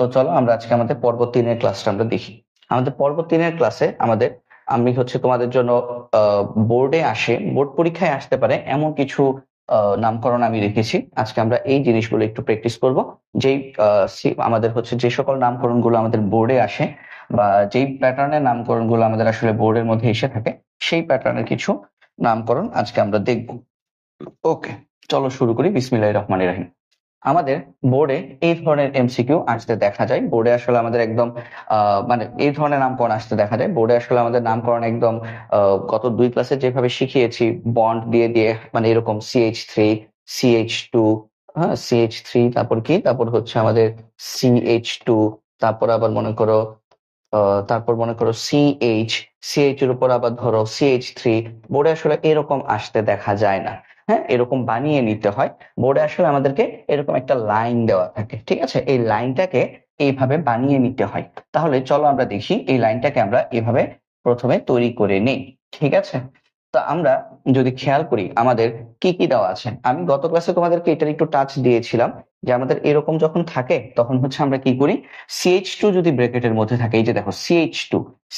তো চলো আমরা আজকে আমাদের পর্ব 3-এর ক্লাসটা আমরা দেখি। আমাদের পর্ব 3-এর ক্লাসে আমি তোমাদের জন্য বোর্ডে বোর্ড পরীক্ষায় আসতে পারে এমন কিছু নামকরণ আমি রেখেছি। আজকে আমরা এই জিনিসগুলো একটু প্র্যাকটিস করব। যেই আমাদের যে সকল নামকরণগুলো আমাদের বোর্ডে আসে বা যেই প্যাটার্নের নামকরণগুলো আমাদের আসলে বোর্ডের মধ্যে এসে থাকে, সেই প্যাটার্নের কিছু নামকরণ আজকে আমরা দেখব। ওকে, চলো শুরু করি। বিসমিল্লাহির রহমানির রহিম। আমাদের বোর্ডে এই ধরনের এমসিকিউ আসতে দেখা যায়। বোর্ডে আসলে আমাদের একদম মানে এই ধরনের নামকরণ আসতে দেখা যায়। বোর্ডে আসলে আমাদের নামকরণ একদম গত 2 ক্লাসে যেভাবে শিখিয়েছি, বন্ড দিয়ে দিয়ে, মানে এরকম CH3, CH2, হ্যাঁ CH3, তারপর আমাদের CH2, তারপর আবার মনে করো CH এর উপর আবার ধরো CH3। বোর্ডে আসলে এরকম আসতে দেখা যায় না। হ্যাঁ, এরকম বানিয়ে নিতে হয়। বোর্ডে আসলে আমাদেরকে এরকম একটা লাইন দেওয়া থাকে, ঠিক আছে? এই লাইনটাকে এইভাবে বানিয়ে নিতে হয়। তাহলে চলো আমরা দেখি এই লাইনটাকে আমরা এভাবে প্রথমে তৈরি করে নেই, ঠিক আছে? তো আমরা যদি খেয়াল করি আমাদের কি কি দেওয়া আছে, আমি গত ক্লাসে তোমাদেরকে এটার একটু টাচ দিয়েছিলাম যে আমাদের এরকম যখন থাকে তখন আমরা কি করি, CH2 যদি ব্র্যাকেটের মধ্যে থাকে, এই যে দেখো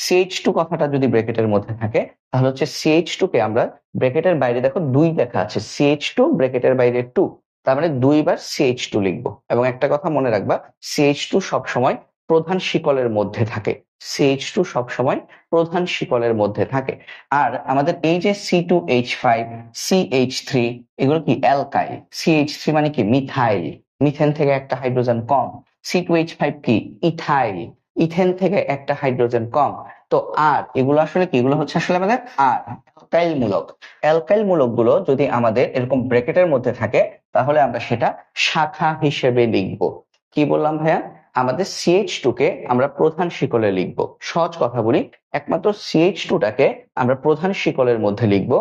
CH2 কথাটা যদি ব্র্যাকেটের মধ্যে থাকে, তাহলে CH2 কে আমরা ব্র্যাকেটের বাইরে দেখো 2 লেখা আছে, CH2 ব্র্যাকেটের বাইরে 2, তার মানে 2 বার CH2 লিখবো। এবং একটা কথা মনে রাখবা, CH2 সবসময় প্রধান শিকলের মধ্যে থাকে। CH2 সবসময় প্রধান শিকলের মধ্যে থাকে। আর আমাদের এই যে C2H5, CH3, এগুলো কি অ্যালকাইল। CH3 মানে কি মিথাইল, মিথেন থেকে একটা হাইড্রোজেন কম। C2H5 কি ইথাইল, ইথেন থেকে একটা হাইড্রোজেন কম। তো আর এগুলো আসলে কি, এগুলো আসলে আমাদের আর অ্যালকাইল মূলক। অ্যালকাইল মূলক গুলো যদি আমাদের এরকম ব্র্যাকেটের মধ্যে থাকে, তাহলে আমরা সেটা শাখা হিসেবে লিখব। কি বললাম ভাইয়া? আমাদের CH2 কে আমরা প্রধান শিকলে লিখব। সহজ কথা বলি, একমাত্র CH2 টাকে আমরা প্রধান শিকলের মধ্যে লিখব।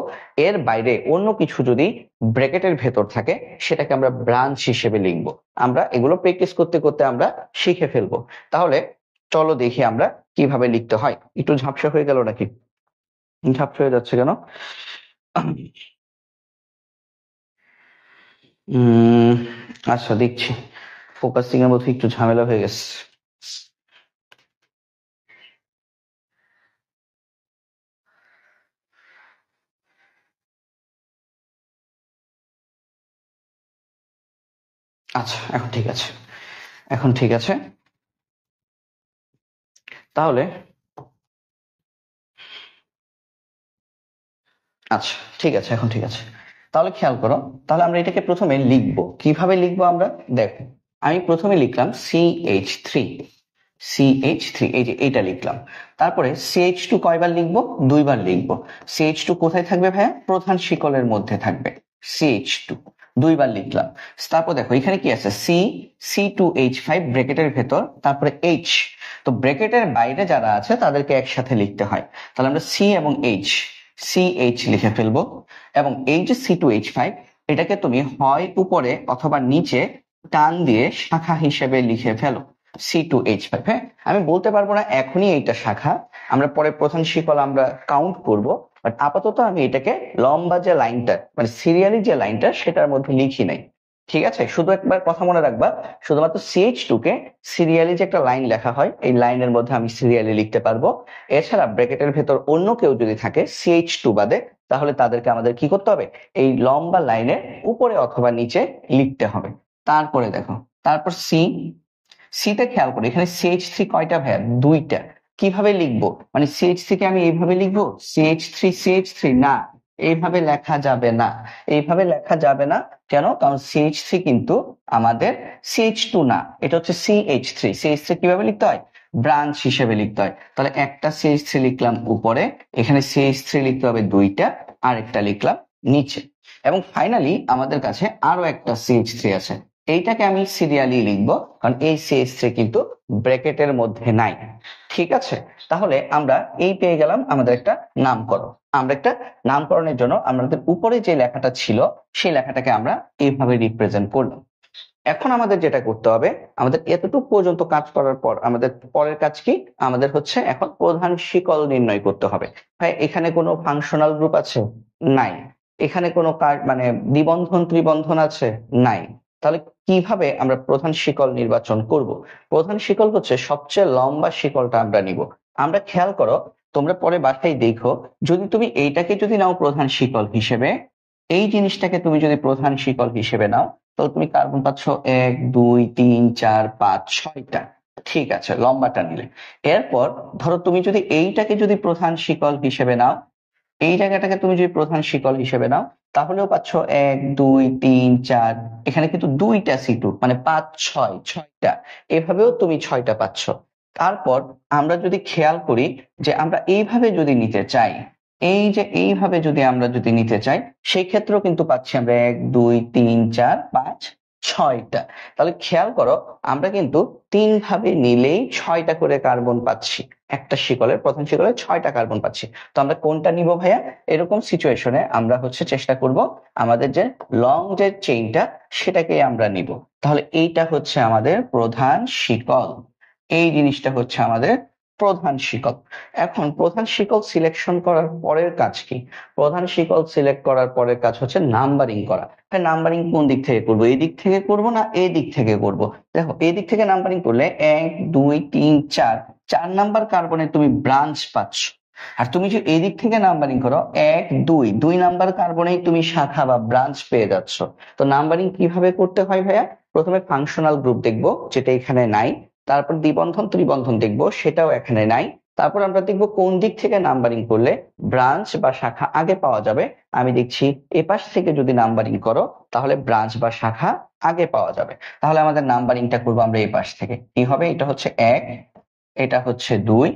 এর বাইরে অন্য কিছু যদি ব্র্যাকেটের ভেতর থাকে, সেটাকে আমরা ব্রাঞ্চ হিসেবে লিখব। আমরা এগুলো প্র্যাকটিস করতে করতে আমরা শিখে ফেলবো। তাহলে চলো দেখি আমরা কিভাবে লিখতে হয়। একটু ঝাপসা হয়ে গেল নাকি? ঝাপসা হয়ে যাচ্ছে কেন? আচ্ছা, দেখছি ফোকাসিং এর মধ্যে একটু ঝামেলা হয়ে গেছে। আচ্ছা, এখন ঠিক আছে, এখন ঠিক আছে। তাহলে আচ্ছা, ঠিক আছে, এখন ঠিক আছে। তাহলে খেয়াল করো, তাহলে আমরা এটাকে প্রথমে লিখবো। কিভাবে লিখবো আমরা দেখো, আমি প্রথমে লিখলাম CH3, এই যে এটা লিখলাম। তারপরে CH2 কয়বার লিখবো? 2 বার লিখবো। CH2 কোথায় থাকবে ভাইয়া? প্রধান শিকলের মধ্যে থাকবে। CH2 2 বার লিখলাম। তারপর দেখো এখানে কি আছে, C2H5 ব্র্যাকেটের ভেতর, তারপরে H। তো ব্র্যাকেটের বাইরে যারা আছে তাদেরকে একসাথে লিখতে হয়। তাহলে আমরা C এবং CH লিখে ফেলবো। এবং এই যে C2H5, এটাকে তুমি হয় উপরে অথবা নিচে টান দিয়ে শাখা হিসেবে লিখে ফেলো, C2H5। হ্যাঁ, আমি বলতে পারবো না এখনই এইটা শাখা, আমরা পরে প্রধান শিকল আমরা কাউন্ট করব। বাট আপাতত আমি এটাকে লম্বা যে লাইনটা, মানে সিরিয়ালি যে লাইনটা, সেটার মধ্যে লিখি নাই, ঠিক আছে? শুধু একবার কথা মনে রাখবা, শুধুমাত্র CH2 কে সিরিয়ালি যে একটা লাইন লেখা হয়, এই লাইনের মধ্যে আমি সিরিয়ালি লিখতে পারবো। এছাড়া ব্র্যাকেটের ভেতর অন্য কেউ যদি থাকে CH2 বাদে, তাহলে তাদেরকে আমাদের কি করতে হবে, এই লম্বা লাইনের উপরে অথবা নিচে লিখতে হবে। তারপরে দেখো, তারপর সিতে খেয়াল করো, এখানে CH3 কয়টা ভাইয়া? 2টা। কিভাবে লিখবো, মানে CH3 কে আমি এইভাবে লিখবো, CH3 না, এইভাবে লেখা যাবে না। এইভাবে লেখা যাবে না, কেন? কারণ CH3 কিন্তু আমাদের CH2 না, এটা CH3 কিভাবে লিখতে হয়? ব্রাঞ্চ হিসেবে লিখতে হয়। তাহলে একটা CH3 লিখলাম উপরে, এখানে CH3 লিখতে হবে 2টা, আর একটা লিখলাম নিচে। এবং ফাইনালি আমাদের কাছে আরো একটা CH3 আছে, এইটাকে আমি সিরিয়ালি লিখবো, কারণ এই CH3 কিন্তু ব্র্যাকেটের মধ্যে নাই, ঠিক আছে? তাহলে আমরা এই পেয়ে গেলাম আমাদের একটা নামকরণ। আমরা একটা নামকরণের জন্য আমাদের উপরে যে লেখাটা ছিল, সেই লেখাটাকে আমরা এইভাবে রিপ্রেজেন্ট করলাম। এখন আমাদের যেটা করতে হবে, আমাদের এতটুকু পর্যন্ত কাজ করার পর আমাদের পরের কাজ কি, আমাদের এখন প্রধান শিকল নির্ণয় করতে হবে। ভাই, এখানে কোনো ফাংশনাল গ্রুপ আছে? নাই। এখানে কোনো মানে দ্বিবন্ধন ত্রিবন্ধন আছে? নাই। তাহলে কিভাবে আমরা প্রধান শিকল নির্বাচন করব? প্রধান শিকল হচ্ছে সবচেয়ে লম্বা শিকলটা আমরা নিব। আমরা খেয়াল করো, তোমরা পরে বাসায় দেখো, যদি তুমি এইটাকে যদি নাও প্রধান শিকল হিসেবে, এই জিনিসটাকে তুমি যদি প্রধান শিকল হিসেবে নাও, তাহলে তুমি কার্বন পাচ্ছ 1 2 3 4 5 6টা। ঠিক আছে, লম্বাটা নিলে। এরপর ধরো তুমি যদি এইটাকে যদি প্রধান শিকল হিসেবে নাও, এই জায়গাটাকে তুমি যদি প্রধান শিকল হিসেবে নাও, তাহলেও পাচ্ছ 1 2 3 4, এখানে কিন্তু 2টা C2, মানে 5 6, 6টা। এভাবেও তুমি 6টা পাচ্ছ। তারপর আমরা যদি খেয়াল করি যে আমরা এইভাবে যদি নিতে চাই, এই যে এইভাবে যদি আমরা যদি নিতে চাই, সেই ক্ষেত্রেও কিন্তু পাচ্ছি আমরা 1 2 3 4 5 6টা। তাহলে খেয়াল করো, আমরা কিন্তু 3 ভাবে নিলেই 6টা করে কার্বন পাচ্ছি। একটা শিকলের প্রধান শিকলে 6টা কার্বন পাচ্ছি। তো আমরা কোনটা নিব ভাইয়া? এরকম সিচুয়েশনে আমরা চেষ্টা করব আমাদের যে লং যে চেইনটা সেটাকে আমরা নিব। তাহলে এইটা হচ্ছে আমাদের প্রধান শিকল, এই জিনিসটা হচ্ছে আমাদের প্রধান শিকল। এখন প্রধান শিকল সিলেকশন করার পরের কাজ কি? প্রধান শিকল সিলেক্ট করার পরের কাজ হচ্ছে নাম্বারিং করা। নাম্বারিং কোন দিক থেকে করব? এই দিক থেকে করব না এই দিক থেকে করব? দেখো, এই দিক থেকে নাম্বারিং করলে 1 2 3 4, 4 নাম্বার কার্বনে তুমি ব্রাঞ্চ পাচ্ছ। আর তুমি যদি এই দিক থেকে নাম্বারিং করো 1 2, 2 নাম্বার কার্বনেই তুমি শাখা বা ব্রাঞ্চ পেয়ে যাচ্ছ। তো নাম্বারিং কিভাবে করতে হয় ভাইয়া? প্রথমে ফাংশনাল গ্রুপ দেখবো, যেটা এখানে নাই। তারপর দ্বিবন্ধন ত্রিবন্ধন দেখবো, সেটাও এখানে নাই। তারপর আমরা দেখবো কোন দিক থেকে নাম্বারিং করলে ব্রাঞ্চ বা শাখা আগে পাওয়া যাবে। আমি দেখছি এপাশ থেকে যদি নাম্বারিং করো তাহলে ব্রাঞ্চ বা শাখা আগে পাওয়া যাবে। তাহলে আমাদের নাম্বারিংটা করবো আমরা এই পাশ থেকে। কি হবে? এটা হচ্ছে 1, এটা হচ্ছে 2,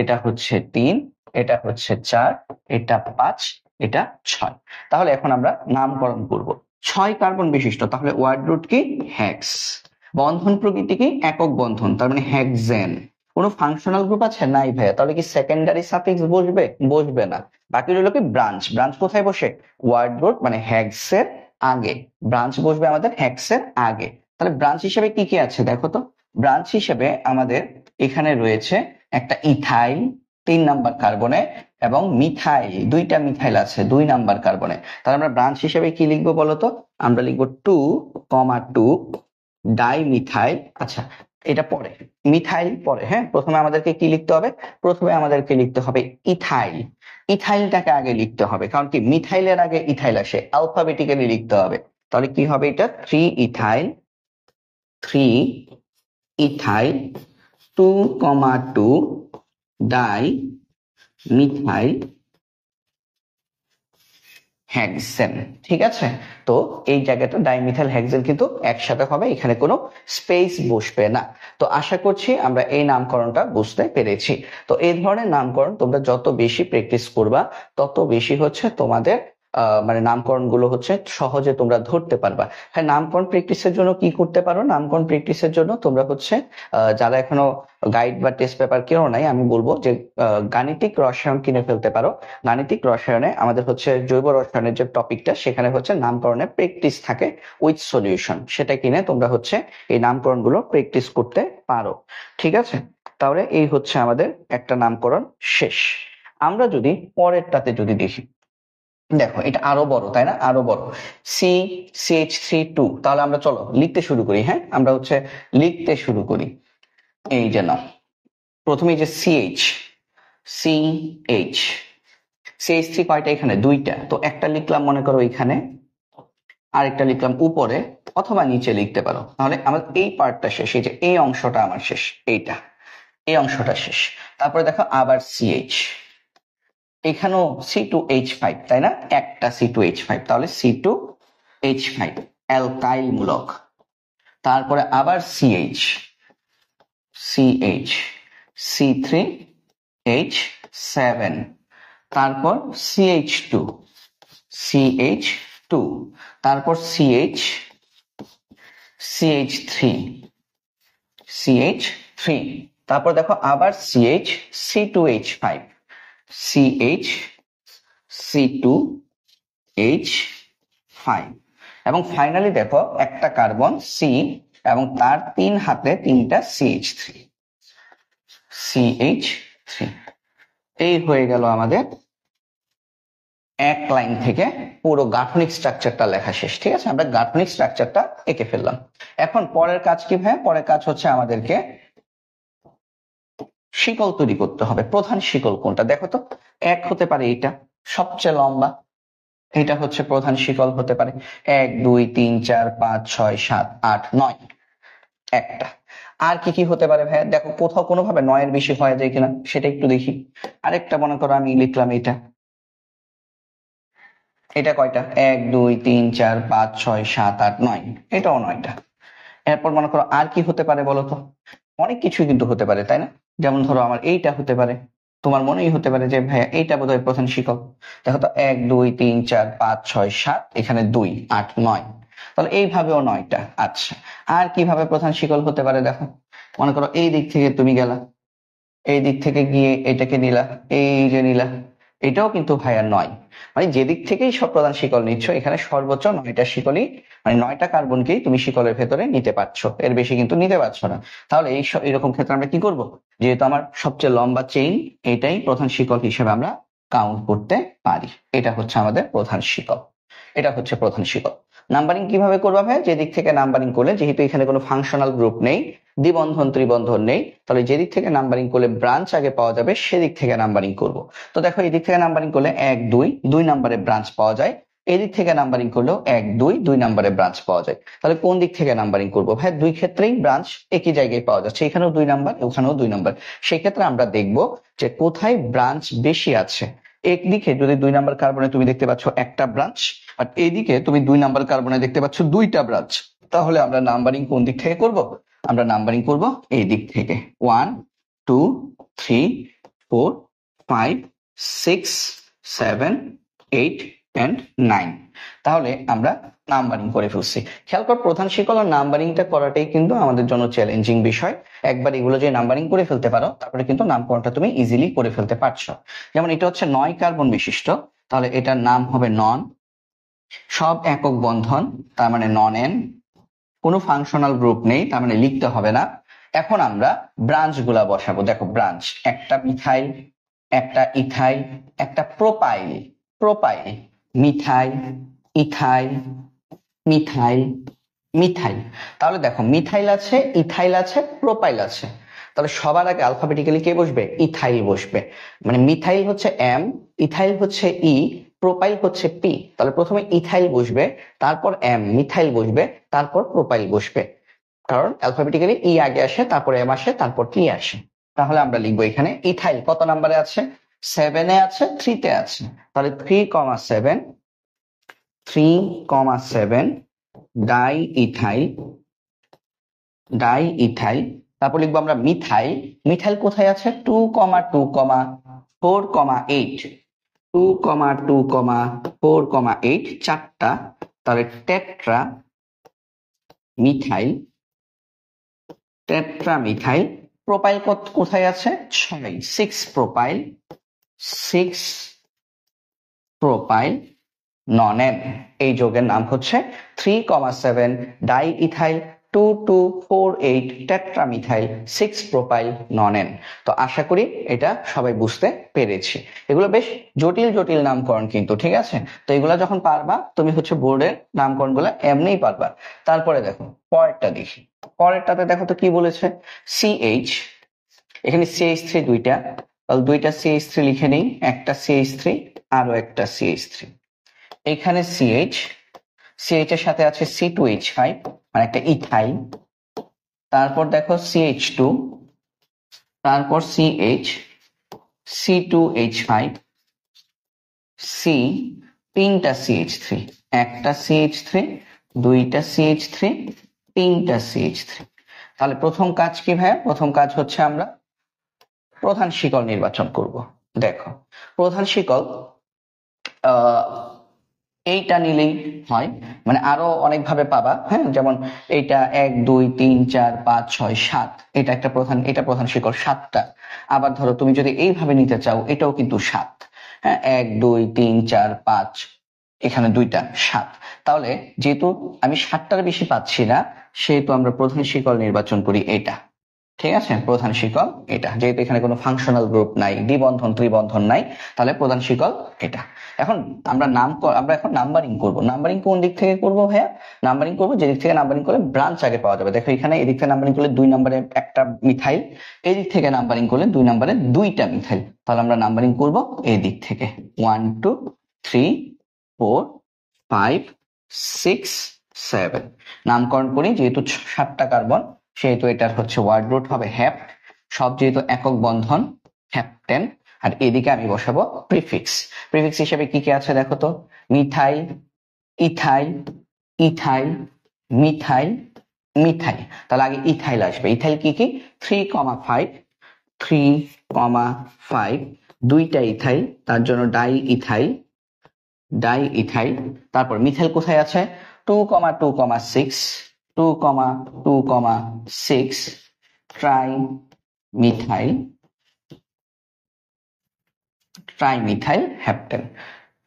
এটা হচ্ছে 3, এটা হচ্ছে 4, এটা 5, এটা 6। তাহলে এখন আমরা নামকরণ করব। 6 কার্বন বিশিষ্ট, তাহলে ওয়ার্ড রুট কি? হেক্স। বন্ধন প্রকৃতি কি? একক বন্ধন, তার মানে হেক্সেন। কোনো ফাংশনাল গ্রুপ আছে? নাই ভাইয়া। তাহলে কি সেকেন্ডারি সাফিক্স বসবে? বসবে না। বাকি রইল কি? ব্রাঞ্চ। ব্রাঞ্চ কোথায় বসে? ওয়ার্ড রুট মানে হেক্সের আগে। ব্রাঞ্চ বসবে আমাদের হেক্সের আগে। তাহলে ব্রাঞ্চ হিসেবে কি কি আছে দেখো তো। ব্রাঞ্চ হিসেবে আমাদের এখানে রয়েছে একটা ইথাইল 3 নাম্বার কার্বনে, এবং মিথাইল, 2টা মিথাইল আছে 2 নাম্বার কার্বনে। তাহলে আমরা ব্রাঞ্চ হিসেবে কি লিখবো বলতো? আমরা লিখবো 2, 2 ডাইমিথাইল। আচ্ছা, এটা পরে, মিথাইল পরে। হ্যাঁ, প্রথমে আমাদেরকে কি লিখতে হবে? প্রথমে আমাদেরকে লিখতে হবে ইথাইল। ইথাইলটাকে আগে লিখতে হবে, কারণ কি মিথাইলের আগে ইথাইল আসে, অ্যালফাবেটিক্যালি লিখতে হবে। তাহলে কি হবে? এটা 3 ethyl, 3 ethyl 2, 2 die methyl hexane. ঠিক আছে, তো এই জায়গাটা ডাইমিথাইল হেক্সেন কিন্তু একসাথে হবে, এখানে কোনো স্পেস বসবে না। তো আশা করছি আমরা এই নামকরণটা বুঝতে পেরেছি। তো এই ধরনের নামকরণ তোমরা যত বেশি প্র্যাকটিস করবা, তত বেশি তোমাদের মানে নামকরণ গুলো সহজে তোমরা ধরতে পারবা। হ্যাঁ, নামকরণ প্র্যাকটিসের জন্য কি করতে পারো? নামকরণ প্র্যাকটিসের জন্য তোমরা যারা এখনো গাইড বা টেস্ট পেপার কেনো নাই, আমি বলবো যে গাণিতিক রসায়ন কিনে ফেলতে পারো। গাণিতিক রসায়নে আমাদের জৈব রসায়নের যে টপিকটা, সেখানে নামকরণের প্র্যাকটিস থাকে উইথ সলিউশন। সেটা কিনে তোমরা এই নামকরণ গুলো প্র্যাকটিস করতে পারো। ঠিক আছে, তাহলে এই আমাদের একটা নামকরণ শেষ। আমরা যদি পরেরটাতে যদি দেখি, দেখো এটা আরো বড়, তাই না? আরো বড়, CH3 2। তাহলে আমরা চলো লিখতে শুরু করি। হ্যাঁ, আমরা লিখতে শুরু করি। এই যে নাও, প্রথমে যে CH3 কয়টা? এখানে 2টা। তো একটা লিখলাম মনে করো এখানে, আরেকটা লিখলাম উপরে, অথবা নিচে লিখতে পারো। তাহলে আমার এই পার্টটা শেষ, এই যে এই অংশটা আমার শেষ, এই অংশটা শেষ। তারপরে দেখো আবার CH, এখানেও C2H5, তাই না? একটা C2H5, তাহলে C2H5 অ্যালকাইল মূলক। তারপরে আবার C3H7, তারপর CH2, তারপর CH3, তারপর দেখো আবার C2H5, C2H5, এবং ফাইনালি দেখো একটা কার্বন C, এবং তার 3 হাতে 3টা CH3। এই হয়ে গেল আমাদের এক লাইন থেকে পুরো গাঠনিক স্ট্রাকচারটা লেখা শেষ। ঠিক আছে, আমরা গাঠনিক স্ট্রাকচারটা এঁকে ফেললাম। এখন পরের কাজ কি ভাই? পরের কাজ হচ্ছে আমাদেরকে শিকল তৈরি করতে হবে। প্রধান শিকল কোনটা দেখো তো? এক হতে পারে এটা, সবচেয়ে লম্বা, এটা হচ্ছে প্রধান শিকল হতে পারে। 1 2 3 4 5 6 7 8 9 একটা। আর কি কি হতে পারে ভাইয়া? দেখো কোথাও কোনোভাবে 9 এর বেশি হয়ে যায় কিনা সেটা একটু দেখি। আরেকটা মনে করো আমি লিখলাম এটা, এটা কয়টা? 1 2 3 4 5 6 7 8 9, এটাও 9টা। এরপর মনে করো আর কি হতে পারে বলো তো? অনেক কিছুই কিন্তু হতে পারে, তাই না? যেমন ধরো আমার এইটা হতে পারে, তোমার মনেই হতে পারে যে ভাইয়া এইটা বোধহয় প্রধান শিকল। দেখো তো 1 2 3 4 5 6 7, এখানে 2 8 9, তাহলে এইভাবেও 9টা। আচ্ছা, আর কিভাবে প্রধান শিকল হতে পারে দেখো? মনে করো এই দিক থেকে তুমি গেলা, এই দিক থেকে গিয়ে এটাকে নিলা, এই যে নিলা, এটাও কিন্তু ভাইয়া 9। মানে যেদিক থেকেই সব প্রধান শিকল নিচ্ছ, এখানে সর্বোচ্চ 9টা শিকলই, মানে 9টা কার্বনকেই তুমি শিকলের ভেতরে নিতে পারছো, এর বেশি কিন্তু নিতে পারছো না। তাহলে এরকম ক্ষেত্রে আমরা কি করব? যেহেতু আমার সবচেয়ে লম্বা চেইন, এটাই প্রধান শিকল হিসেবে আমরা কাউন্ট করতে পারি। এটা হচ্ছে আমাদের প্রধান শিকল, এটা হচ্ছে প্রধান শিকল। নাম্বারিং কিভাবে করবা ভাই? যেদিক থেকে নাম্বারিং করলে, যেহেতু এখানে কোনো ফাংশনাল গ্রুপ নেই, দ্বিবন্ধন ত্রিবন্ধন নেই, তাহলে যেদিক থেকে নাম্বারিং করলে ব্রাঞ্চ আগে পাওয়া যাবে সেদিক থেকে নাম্বারিং করব। তো দেখো এই দিক থেকে নাম্বারিং করলে 1 2 2 নম্বরে ব্রাঞ্চ পাওয়া যায়, এদিক থেকে নাম্বারিং করলেও 1 2 2 নম্বরে ব্রাঞ্চ পাওয়া যায়। তাহলে কোন দিক থেকে নাম্বারিং করব ভাই? দুই ক্ষেত্রেই ব্রাঞ্চ একই জায়গায় পাওয়া যাচ্ছে, এখানেও 2 নাম্বার, ওখানেও 2 নাম্বার। সেই ক্ষেত্রে আমরা দেখব যে কোথায় ব্রাঞ্চ বেশি আছে। একদিকে যদি 2 নাম্বার কার্বনে তুমি দেখতে পাচ্ছ একটা ব্রাঞ্চ, আর এইদিকে তুমি 2 নাম্বার কার্বনে দেখতে পাচ্ছ 2টা ব্রাঞ্চ, তাহলে আমরা নাম্বারিং কোন দিক থেকে করব? আমরা নাম্বারিং করব এই দিক থেকে। 1 2 3 4 5 6 7 8 and 9। তাহলে আমরা নাম্বারিং করে ফেলছি। খেয়াল কর, প্রধান শিকল আর নাম্বারিংটা করাটাই কিন্তু আমাদের জন্য চ্যালেঞ্জিং বিষয়। একবার এগুলো যে নাম্বারিং করে ফেলতে পারো, তারপরে কিন্তু নামকরণটা তুমি ইজিলি করে ফেলতে পারছো। যেমন এটা হচ্ছে 9 কার্বন বিশিষ্ট, তাহলে এটার নাম হবে নন। সব একক বন্ধন, তার মানে নন এন। কোনো ফাংশনাল গ্রুপ নেই, তার মানে লিখতে হবে না। এখন আমরা ব্রাঞ্চ গুলা বসাবো। দেখো ব্রাঞ্চ, একটা মিথাইল, একটা ইথাইল, একটা propyl, propyl, methyl, ethyl, methyl, methyl. তাহলে দেখো মিথাইল আছে, ইথাইল আছে, প্রোপাইল আছে। তাহলে সবার আগে আলফাবেটিক্যালি কে বসবে? ইথাইল বসবে। মানে মিথাইল হচ্ছে এম, ইথাইল হচ্ছে ই, প্রোপাইল হচ্ছে পি। তাহলে প্রথমে ইথাইল বসবে, তারপর এম, মিথাইল বসবে, তারপর প্রোপাইল বসবে। কারণ অ্যালফাবেটিক্যালি ই আগে আসে, তারপর এম আসে, তারপর পি আসে। তাহলে আমরা লিখবো এখানে ইথাইল কত নাম্বারে আছে? 7 এ আছে, 3 তে আছে। তাহলে 3,7, 3,7 ডাই ইথাইল, ডাই ইথাইল। তারপর লিখবো আমরা মিথাইল। মিথাইল কোথায় আছে? 2,2,4,8, 2,2,4,8, 4টা। তাহলে tetra methyl, tetra methyl. Propyl কোথায় আছে? 6, 6 প্রোপাইল, 6 প্রোপাইল নন এন। এই যৌগের নাম হচ্ছে 3,7 ডাই ইথাইল 2,2,4,8 টেট্রামিথাইল 6 প্রোপাইল নন এন। তো আশা করি এটা সবাই বুঝতে পেরেছি। এগুলো বেশ জটিল জটিল নামকরণ কিন্তু, ঠিক আছে? তো এগুলা যখন পারবা তুমি হচ্ছে বোর্ডের নামকরণ গুলা এমনিই পারবা। তারপরে দেখো পরেরটা দেখি। পরেরটাতে দেখো তো কি বলেছে? সিএইচ, এখানে CH3 দুইটা, তাহলে 2টা CH3 লিখে নেই, একটা CH3 আরো একটা CH3। এখানে CH, CH এর সাথে আছে C2H5, মানে একটা ইথাইল। তারপর দেখো CH2, তারপর CH, C2H5, C, 3টা CH3, একটা CH3, 2টা CH3, 3টা CH3। তাহলে প্রথম কাজ কি ভাইয়া? প্রথম কাজ হচ্ছে আমরা প্রধান শিকল নির্বাচন করব। দেখো প্রধান শিকল এইটা নিলেই হয়, মানে আরো অনেক ভাবে পাবা। হ্যাঁ, যেমন এইটা 1 2 3 4 5 6 7, এটা একটা প্রধান, এটা প্রধান শিকল 7টা। আবার ধরো তুমি যদি এইভাবে নিতে চাও, এটাও কিন্তু 7। হ্যাঁ, 1 2 3 4 5, এখানে 2টা 7। তাহলে যেহেতু আমি 7টার বেশি পাচ্ছি না, সেহেতু আমরা প্রধান শিকল নির্বাচন করি এটা। ঠিক আছে, প্রধান শিকল এটা। যেহেতু এখানে কোনো ফাংশনাল গ্রুপ নাই, দ্বিবন্ধন ত্রিবন্ধন নাই, তাহলে প্রধান শিকল এটা। এখন আমরা এখন নাম্বারিং করব। নাম্বারিং কোন দিক থেকে করব ভাইয়া? নাম্বারিং করব যেদিক থেকে নাম্বারিং করলে ব্রাঞ্চ আগে পাওয়া যাবে। দেখো এখানে এদিক থেকে নাম্বারিং করলে 2 নম্বরে একটা মিথাইল, এই দিক থেকে নাম্বারিং করলে 2 নম্বরে 2টা মিথাইল। তাহলে আমরা নাম্বারিং করব এই দিক থেকে 1 2 3 4 5 6 7। নামকরণ করি, যেহেতু 7টা কার্বন সেহেতু এটার হচ্ছে ওয়ার্ড রুট হবে হ্যাপ্ট। সব যেহেতু একক বন্ধন, হ্যাপটেন। আর এদিকে আমি বসাবো প্রিফিক্স। প্রিফিক্স হিসেবে কি কি আছে দেখো তো? Methyl, ethyl, ethyl, methyl, methyl. তাহলে আগে ইথাইল আসবে। ইথাইল কি কি? 3,5, 3,5, 2টা ইথাইল, তার জন্য ডাই ইথাইল, ডাই ইথাইল। তারপর মিথাইল কোথায় আছে? 2,2,6, 2,2,6, try methyl, trimethyl heptane.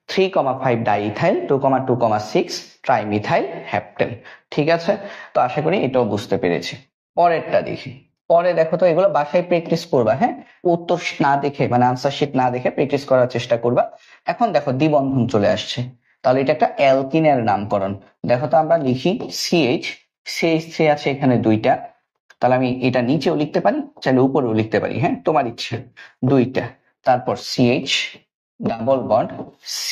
3,5 diethyl, 2,2,6 trimethyl heptane. ঠিক আছে, তো আশা করি এটাও বুঝতে পেরেছি। পরেরটা দেখি। পরে দেখো তো, এগুলো বাসায় প্র্যাকটিস করবা, হ্যাঁ? উত্তর না দেখে মানে আনসার শিট না দেখে প্র্যাকটিস করার চেষ্টা করবা। এখন দেখো দ্বিবন্ধন চলে আসছে, তাহলে এটা একটা অ্যালকিনের নামকরণ। দেখো তো, আমরা লিখি CH, CH3 আছে এখানে 2টা। তাহলে আমি এটা নিচেও লিখতে পারি, চাইলে উপরেও লিখতে পারি, হ্যাঁ, তোমার ইচ্ছে। 2টা, তারপর CH double bond C,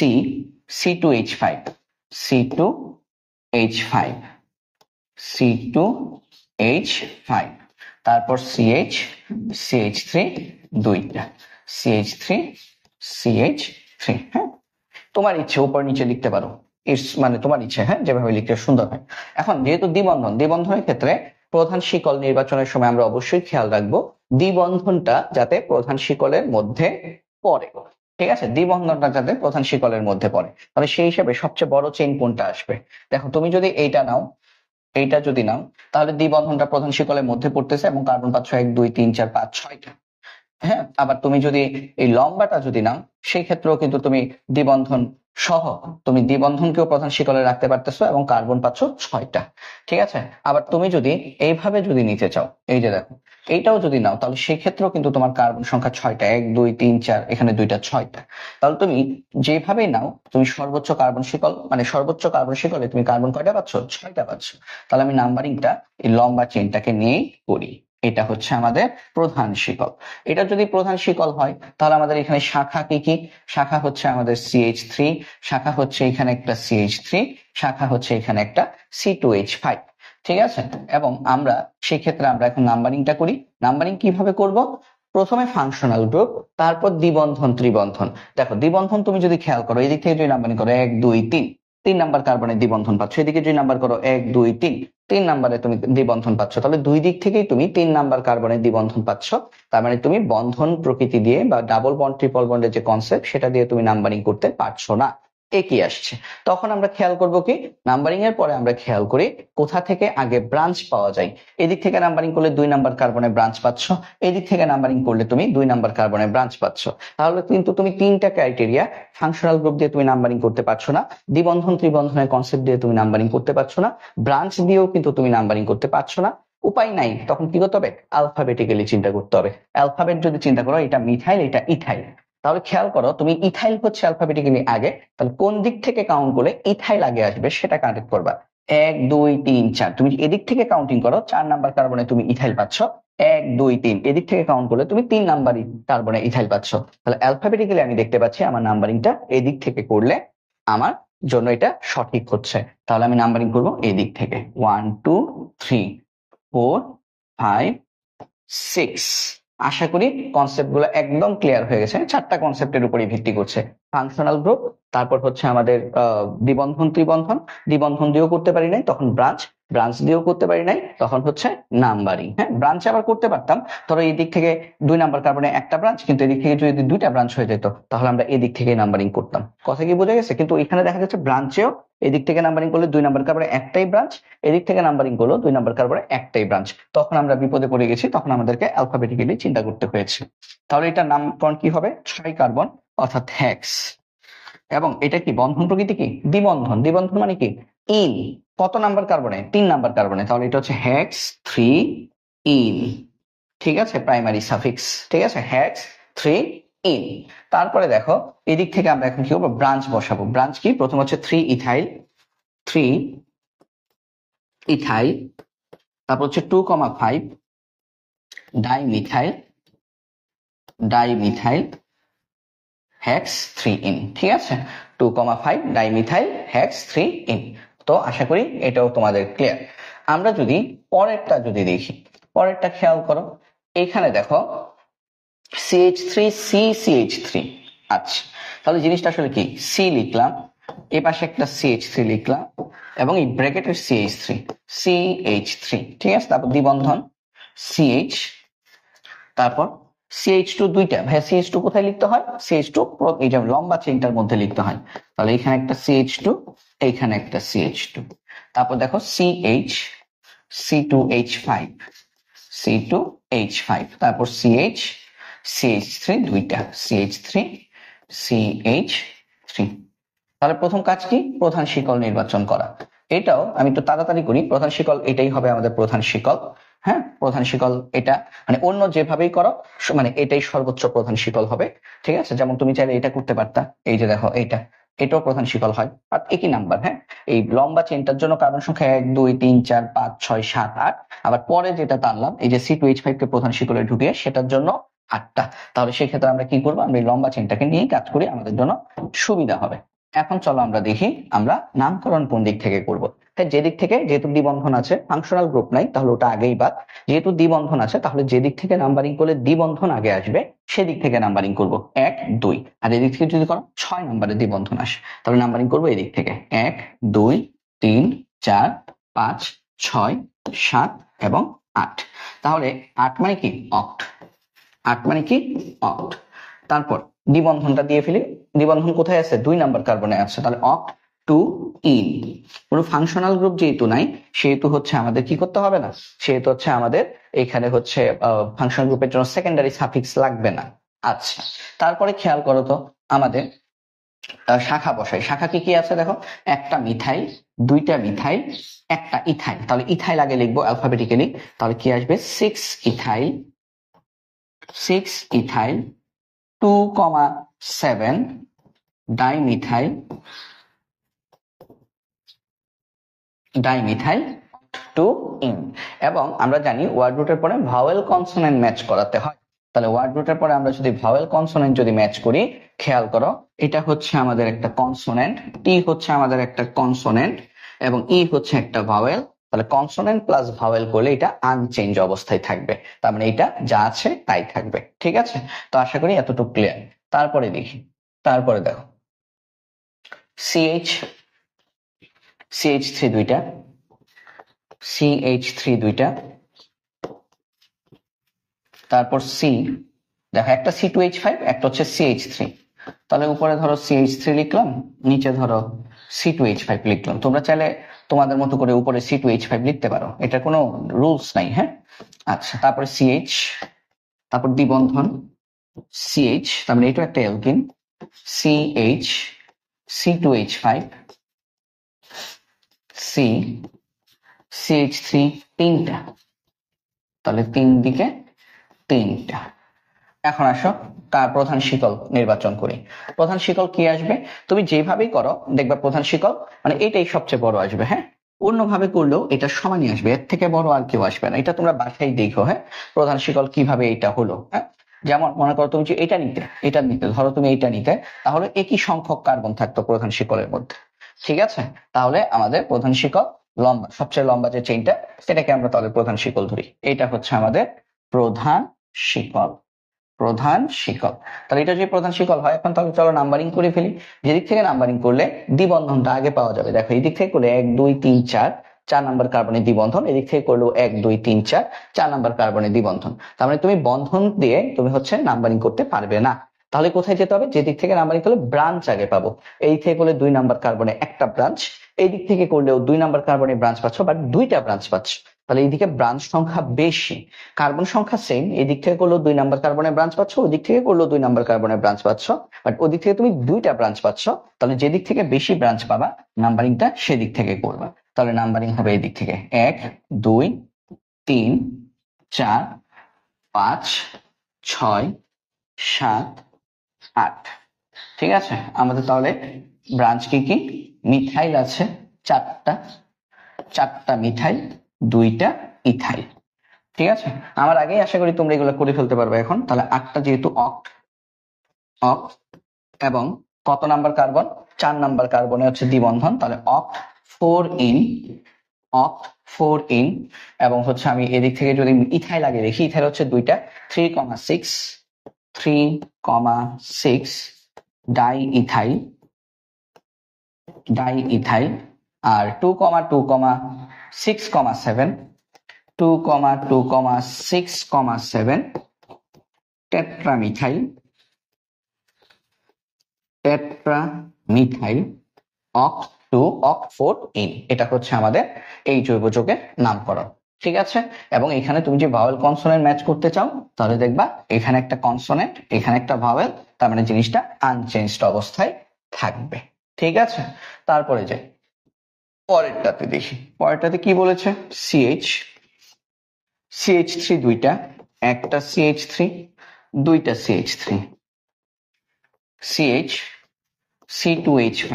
C2H5, C2H5, C2H5, তারপর CH, CH3 2টা, CH3, CH3। হ্যাঁ, তোমার ইচ্ছে উপর নিচে লিখতে পারো, মানে তোমার ইচ্ছে, হ্যাঁ, যেভাবে লিখতে সুন্দর হয়। এখন যেহেতু দ্বিবন্ধন, দ্বিবন্ধনের ক্ষেত্রে প্রধান শিকল নির্বাচনের সময় আমরা অবশ্যই খেয়াল রাখবো দ্বিবন্ধনটা যাতে প্রধান শিকলের মধ্যে পড়ে। ঠিক আছে, দ্বিবন্ধনটা যাতে প্রধান শিকলের মধ্যে পড়ে। তাহলে সেই হিসাবে সবচেয়ে বড় চেইন কোনটা আসবে? দেখো, তুমি যদি এইটা নাও, এইটা যদি নাও, তাহলে দ্বিবন্ধনটা প্রধান শিকলের মধ্যে পড়তেছে এবং কার্বন পাচ্ছ 1 2 3 4 5 6টা। হ্যাঁ, আবার তুমি যদি এই লম্বাটা যদি নাও, সেই ক্ষেত্রেও কিন্তু তুমি দ্বিবন্ধন সহ তুমি দ্বিবন্ধনকেও প্রধান শিকলে রাখতে পারতেছো এবং কার্বন পাচ্ছ 6টা। ঠিক আছে, আবার তুমি যদি এইভাবে যদি নিতে চাও, এই যে দেখো, এইটাও যদি নাও, তাহলে সেই ক্ষেত্রেও কিন্তু তোমার কার্বন সংখ্যা 6টা, 1 2 3 4, এখানে 2টা, 6টা। তাহলে তুমি যেভাবেই নাও, তুমি সর্বোচ্চ কার্বন শিকল মানে সর্বোচ্চ কার্বন শিকলে তুমি কার্বন কয়টা পাচ্ছ? 6টা পাচ্ছ। তাহলে আমি নাম্বারিংটা এই লম্বা চেনটাকে নিয়েই করি। এটা হচ্ছে আমাদের প্রধান শিকল। এটা যদি প্রধান শিকল হয়, তাহলে আমাদের এখানে শাখা কি কি? শাখা হচ্ছে আমাদের CH3, শাখা হচ্ছে এখানে একটা CH3, শাখা হচ্ছে এখানে একটা C2H5। ঠিক আছে, এবং আমরা সেক্ষেত্রে আমরা এখন নাম্বারিংটা করি। নাম্বারিং কিভাবে করব? প্রথমে ফাংশনাল গ্রুপ, তারপর দ্বিবন্ধন ত্রিবন্ধন। দেখো, দ্বিবন্ধন তুমি যদি খেয়াল করো, এদিক থেকে যদি নাম্বারিং করো 1 2 3, 3 নাম্বার কার্বনের দ্বিবন্ধন পাচ্ছ। এদিকে যদি নাম্বার করো 1 2 3, 3 নাম্বারে তুমি দ্বিবন্ধন পাচ্ছ। তাহলে দুই দিক থেকেই তুমি 3 নাম্বার কার্বনের দ্বিবন্ধন পাচ্ছ। তার মানে তুমি বন্ধন প্রকৃতি দিয়ে বা ডাবল বন্ড ট্রিপল বন্ডের যে কনসেপ্ট, সেটা দিয়ে তুমি নাম্বারিং করতে পারছো না। একই আসছে। তখন আমরা খেয়াল করব কি? নাম্বারিং এর পরে আমরা খেয়াল করি কোথা থেকে আগে ব্রাঞ্চ পাওয়া যায়। এদিক থেকে নাম্বারিং করলে 2 নাম্বার কার্বনে ব্রাঞ্চ পাচ্ছ, এদিক থেকে নাম্বারিং করলে তুমি 2 নাম্বার কার্বনে ব্রাঞ্চ পাচ্ছ। তাহলে কিন্তু তুমি 3টা ক্রাইটেরিয়া, ফাংশনাল গ্রুপ দিয়ে তুমি নাম্বারিং করতে পারছো না, দ্বিবন্ধন ত্রিবন্ধনের কনসেপ্ট দিয়ে তুমি নাম্বারিং করতে পারছো না, ব্রাঞ্চ দিয়েও কিন্তু তুমি নাম্বারিং করতে পারছো না। উপায় নাই, তখন কি করতে হবে? অ্যালফাবেটিক্যালি চিন্তা করতে হবে। অ্যালফাবেট যদি চিন্তা করো, এটা মিথাইল, এটা ইথাইল, তাহলে খেয়াল করো, তুমি ইথাইল হচ্ছে অ্যালফাবেটিক্যালি আগে, তাহলে কোন দিক থেকে কাউন্ট করলে ইথাইল আগে আসবে সেটা কানেক্ট করবা। 1 2 3 4, তুমি এদিক থেকে কাউন্টিং করো, 4 নাম্বার কার্বনে তুমি ইথাইল পাচ্ছ। 1 2 3, এদিক থেকে কাউন্ট করলে তুমি 3 নাম্বার কার্বনে ইথাইল পাচ্ছ। তাহলে অ্যালফাবেটিক্যালি আমি দেখতে পাচ্ছি আমার নাম্বারিংটা এদিক থেকে করলে আমার জন্য এটা সঠিক হচ্ছে। তাহলে আমি নাম্বারিং করবো এদিক থেকে 1 2 3 4 5 6। আশা করি কনসেপ্ট গুলো একদম ক্লিয়ার হয়ে গেছে। 4টা কনসেপ্টের উপরই ভিত্তি করছে। ফাংশনাল গ্রুপ, তারপর হচ্ছে আমাদের দ্বিবন্ধন ত্রিবন্ধন, দ্বিবন্ধন দিয়েও করতে পারি নাই তখন ব্রাঞ্চ, ব্রাঞ্চ দিয়েও করতে পারি নাই তখন হচ্ছে নাম্বারিং। হ্যাঁ, ব্রাঞ্চ আবার করতে পারতাম, ধরো এই দিক থেকে 2 নাম্বার কার্বনে একটা ব্রাঞ্চ, কিন্তু এদিক থেকে যদি 2টা ব্রাঞ্চ হয়ে যেত, তাহলে আমরা এদিক থেকে নাম্বারিং করতাম। কথা কি বোঝা গেছে? কিন্তু এখানে দেখা যাচ্ছে ব্রাঞ্চেও এদিক থেকে নাম্বারিং করলে 2 নাম্বার কার্বনে একটাই ব্রাঞ্চ, এদিক থেকে নাম্বারিং করলো 2 নাম্বার কার্বনে একটাই ব্রাঞ্চ। তখন আমরা বিপদে পড়ে গেছি, তখন আমাদেরকে অ্যালফাবেটিক্যালি চিন্তা করতে হয়েছে। তাহলে এটার নামকরণ কি হবে? 6 কার্বন, অর্থাৎ হেক্স। এবং এটা কি বন্ধন প্রকৃতি কি? দ্বিবন্ধন। দ্বিবন্ধন মানে কি? ইন। কত নাম্বার কার্বনে? 3 নাম্বার কার্বনে। তাহলে এটা হচ্ছে হেক্স 3 ইন। ঠিক আছে, প্রাইমারি সাফিক্স, ঠিক আছে, হেক্স 3 ইন। তারপরে দেখো এদিক থেকে আমরা এখন কি করবো, ব্রাঞ্চ বসাবো। ব্রাঞ্চ কি, প্রথম হচ্ছে 3 ইথাইল, 3 ইথাইল, তারপর হচ্ছে 2,5 ডাইমিথাইল, ডাইমিথাইল হেক্স 3 ইন। ঠিক আছে, 2,5 ডাইমিথাইল হেক্স 3 ইন। তো আশা করি এটাও তোমাদের ক্লিয়ার। আমরা যদি পরেরটা যদি দেখি, পরেরটা খেয়াল করো, এখানে দেখো CH3 CH3। আচ্ছা, তাহলে জিনিসটা আসলে কি, সি লিখলাম, এ পাশে একটা CH3 লিখলাম এবং এই ব্র্যাকেটের CH3, ঠিক আছে, তারপর দ্বিবন্ধন CH, তারপর CH2 দুইটা। ভাই CH2 কোথায় লিখতে হয়, CH2 এই যে লম্বা চেইনটার মধ্যে লিখতে হয়। তাহলে এখানে একটা CH2, এইখানে একটা CH2, তারপর দেখো CH, C2H5, C2H5, তারপর CH, CH3 দুইটা, CH3, CH3। তাহলে প্রথম কাজ কি, প্রধান শিকল নির্বাচন করা। এটাও আমি একটু তাড়াতাড়ি করি, প্রধান শিকল এটাই হবে আমাদের প্রধান শিকল। হ্যাঁ, প্রধান শিকল এটা, মানে অন্য যেভাবেই করো মানে এটাই সর্বোচ্চ প্রধান শিকল হবে। ঠিক আছে, যেমন তুমি চাইলে এটা করতে পারতা, এই যে দেখো এটাও প্রধান শিকল হয়, আর একই নাম্বার। হ্যাঁ, এই লম্বা চেনটার জন্য কার্বন সংখ্যা 1 2 3 4 5 6 7 8, আবার পরে যেটা টানলাম এই যে C2H5 কে প্রধান শিকলে ঢুকিয়ে, সেটার জন্য 8টা। তাহলে সেক্ষেত্রে আমরা কি করবো, আমরা এই লম্বা চেনটাকে নিয়ে কাজ করি, আমাদের জন্য সুবিধা হবে। এখন চলো আমরা দেখি আমরা নামকরণ কোন দিক থেকে করব। তাই যেদিক থেকে, যেহেতু দ্বিবন্ধন আছে, ফাংশনাল গ্রুপ নাই, তাহলে ওটা আগেই বাদ। যেহেতু দ্বিবন্ধন আছে, তাহলে যেদিক থেকে নাম্বারিং করলে দ্বিবন্ধন আগে আসবে সেদিক থেকে নাম্বারিং করব 1 2। আর এদিক থেকে যদি করো 6 নম্বরে দ্বিবন্ধন আসে, তাহলে নাম্বারিং করবো এদিক থেকে 1 2 3 4 5 6 7 এবং 8। তাহলে 8 মানে কি, অক্ট। 8 মানে কি, অক্ট। তারপর দ্বিবন্ধনটা দিয়ে ফেলি। দ্বিবন্ধন কোথায় আছে, 2 নাম্বার কার্বনে আছে, তাহলে অক্ট 2 ইন। কোনো ফাংশনাল গ্রুপ যেহেতু নাই, সেহেতু হচ্ছে আমাদের কি করতে হবে না, সেহেতু হচ্ছে আমাদের এখানে হচ্ছে ফাংশনাল গ্রুপের জন্য সেকেন্ডারি সাফিক্স লাগবে না। আচ্ছা, তারপরে খেয়াল করো তো আমাদের শাখা বসাই। শাখা কি কি আছে দেখো, একটা মিথাইল, দুইটা মিথাইল, একটা ইথাইল। তাহলে ইথাইল আগে লিখবো অ্যালফাবেটিক্যালি, তাহলে কি আসবে 6 ethyl, 6 ethyl 2,7 dimethyl, dimethyl 2 in. এবং আমরা জানি ওয়ার্ড রুটের পরে ভাওয়েল কনসোনেন্ট ম্যাচ করাতে হয়। তাহলে ওয়ার্ড রুটের পরে আমরা যদি ভাওয়েল কনসোনেন্ট যদি ম্যাচ করি, খেয়াল করো এটা হচ্ছে আমাদের একটা কনসোনেন্ট, টি হচ্ছে আমাদের একটা কনসোনেন্ট, এবং ই হচ্ছে একটা ভাওয়েল। তাহলে কনসোনেন্ট প্লাস ভাওয়েল করলে এটা আনচেঞ্জ অবস্থায় থাকবে, তার মানে এটা যা আছে তাই থাকবে। ঠিক আছে, তো আশা করি এতটুকু ক্লিয়ার। তারপরে দেখি, তারপরে দেখো CH3 দুইটা, CH3 দুইটা, তারপর সি, দেখো একটা C2H5, একটা হচ্ছে CH3। তাহলে উপরে ধরো CH3 লিখলাম, নিচে ধরো C2H5 লিখলাম। তোমরা চাইলে তোমাদের মতো করে উপরে C2H5 লিখতে পারো, এটা কোনো রুলস নাই। হ্যাঁ, আচ্ছা, তারপরে CH, তারপর দ্বিবন্ধন CH, তার মানে এটা একটা alkyne, CH, C2H5, C, CH3 তিনটা, তাহলে 3 দিকে 3টা। এখন আসো তার প্রধান শিকল নির্বাচন করি। প্রধান শিকল কি আসবে, তুমি যেভাবেই করো দেখবা প্রধান শিকল মানে এটাই সবচেয়ে বড় আসবে। হ্যাঁ, অন্যভাবে করলেও এটা সমানই আসবে, এর থেকে বড় আর কেউ আসবে না। এটা তোমরা বাসায় দেখো। হ্যাঁ, প্রধান শিকল কিভাবে এটা হলো। হ্যাঁ, যেমন মনে করো তুমি যে এটা নিতে ধরো তুমি এটা নিতে, তাহলে একই সংখ্যক কার্বন থাকতো প্রধান শিকলের মধ্যে। ঠিক আছে, তাহলে আমাদের প্রধান শিকল লম্বা, সবচেয়ে লম্বা যে চেইনটা, সেটাকে আমরা তাহলে প্রধান শিকল ধরি। এটা হচ্ছে আমাদের প্রধান শিকল, প্রধান শিকল। তাহলে এটা যে প্রধান শিকল হয়, এখন তাহলে চলো নাম্বারিং করে ফেলি। যেদিক থেকে নাম্বারিং করলে দ্বিবন্ধনটা আগে পাওয়া যাবে, দেখো এই দিক থেকে করলে 1 2 3 4, 4 নাম্বার কার্বনের দ্বিবন্ধন, এদিক থেকে করলেও 1 2 3 4, 4 নাম্বার কার্বনের দ্বিবন্ধন। তার মানে তুমি বন্ধন দিয়ে তুমি হচ্ছে নাম্বারিং করতে পারবে না। তাহলে কোথায় যেতে হবে, যেদিক থেকে নাম্বারিং করলে ব্রাঞ্চ আগে পাবো। এই থেকে করলে 2 নাম্বার কার্বনে একটা ব্রাঞ্চ, এই দিক থেকে করলেও 2 নাম্বার কার্বনে ব্রাঞ্চ পাচ্ছ, বাট 2টা ব্রাঞ্চ পাচ্ছ। তাহলে এইদিকে ব্রাঞ্চ সংখ্যা বেশি, কার্বন সংখ্যা সেম। এদিক থেকে করলেও 2 নাম্বার কার্বনের ব্রাঞ্চ পাচ্ছ, ওদিক থেকে করলেও 2 নাম্বার কার্বনের ব্রাঞ্চ পাচ্ছ, বাট ওদিক থেকে তুমি 2টা ব্রাঞ্চ পাচ্ছ। তাহলে যেদিক থেকে বেশি ব্রাঞ্চ পাবা, নাম্বারিংটা সেদিক থেকে করবা। তাহলে নাম্বারিং হবে এদিক থেকে 1 2 3 4 5 6 7 8। ঠিক আছে, আমাদের তাহলে ব্রাঞ্চ কি কি? মিথাইল আছে 4টা মিথাইল, 2টা ইথাইল। ঠিক আছে, আমার আগেই আশা করি তোমরা এগুলো করে ফেলতে পারবে এখন। তাহলে 8টা যেহেতু অক্ট, এবং কত নাম্বার কার্বন? 4 নাম্বার কার্বনে হচ্ছে দ্বিবন্ধন, তাহলে অক্ট 4 ইন, এবং হচ্ছে আমি এদিক থেকে যদি ইথাইল আগে দেখি, ইথাইল হচ্ছে 2টা, 3,6 ডাই ইথাইল, আর 2,2,6,7 টেট্রামিথাইল অক্ট 4 ইন। এটা হচ্ছে আমাদের এই জৈব যৌগের নামকরণ। ঠিক আছে, এবং এখানে তুমি যে ভাওয়েল কনসোনেন্ট ম্যাচ করতে চাও, তাহলে দেখবা এখানে একটা কনসোনেন্ট, এখানে একটা ভাওয়েল, তার মানে জিনিসটা আনচেঞ্জড অবস্থায় থাকবে। ঠিক আছে, তারপরে যাই পরেরটাতে দেখি। পরেরটাতে কি বলেছে? CH3 2টা, একটা CH3, 2টা CH3, CH C2H5,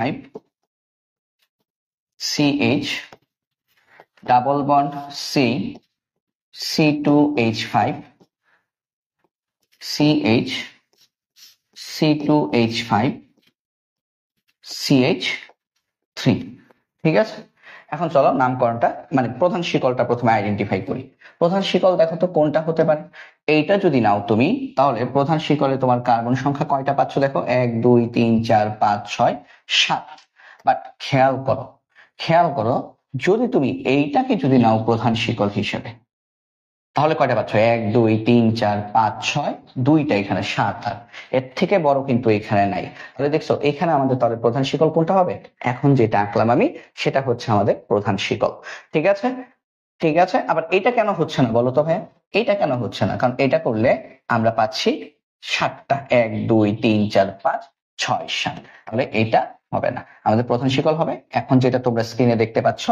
CH double bond C C2H5, CH C2H5, CH3। ঠিক আছে, এখন চলো নামকরণটা মানে প্রধান শিকলটা প্রথমে আইডেন্টিফাই করি। প্রধান শিকল দেখো তো কোনটা হতে পারে? এইটা যদি নাও তুমি, তাহলে প্রধান শিকলে তোমার কার্বন সংখ্যা কয়টা পাচ্ছ দেখো? 1 2 3 4 5 6 7। বাট খেয়াল করো, যদি তুমি এইটাকে যদি নাও প্রধান শিকল হিসেবে, তাহলে কয়টা পাচ্ছ? 1 2 3 4 5 6, 2টা, এখানে 7। আর এর থেকে বড় কিন্তু এখানে নাই। তাহলে দেখছো এখানে আমাদের তাহলে প্রধান শিকল কোনটা হবে? এখন যেটা আঁকলাম আমি, সেটা হচ্ছে আমাদের প্রধান শিকল। ঠিক আছে, আবার এটা কেন হচ্ছে না বলো তো ভাই? এটা কেন হচ্ছে না? কারণ এটা করলে আমরা পাচ্ছি 7টা, 1 2 3 4 5 6 7। তাহলে এটা হবে না, আমাদের প্রধান শিকল হবে এখন যেটা তোমরা স্ক্রিনে দেখতে পাচ্ছ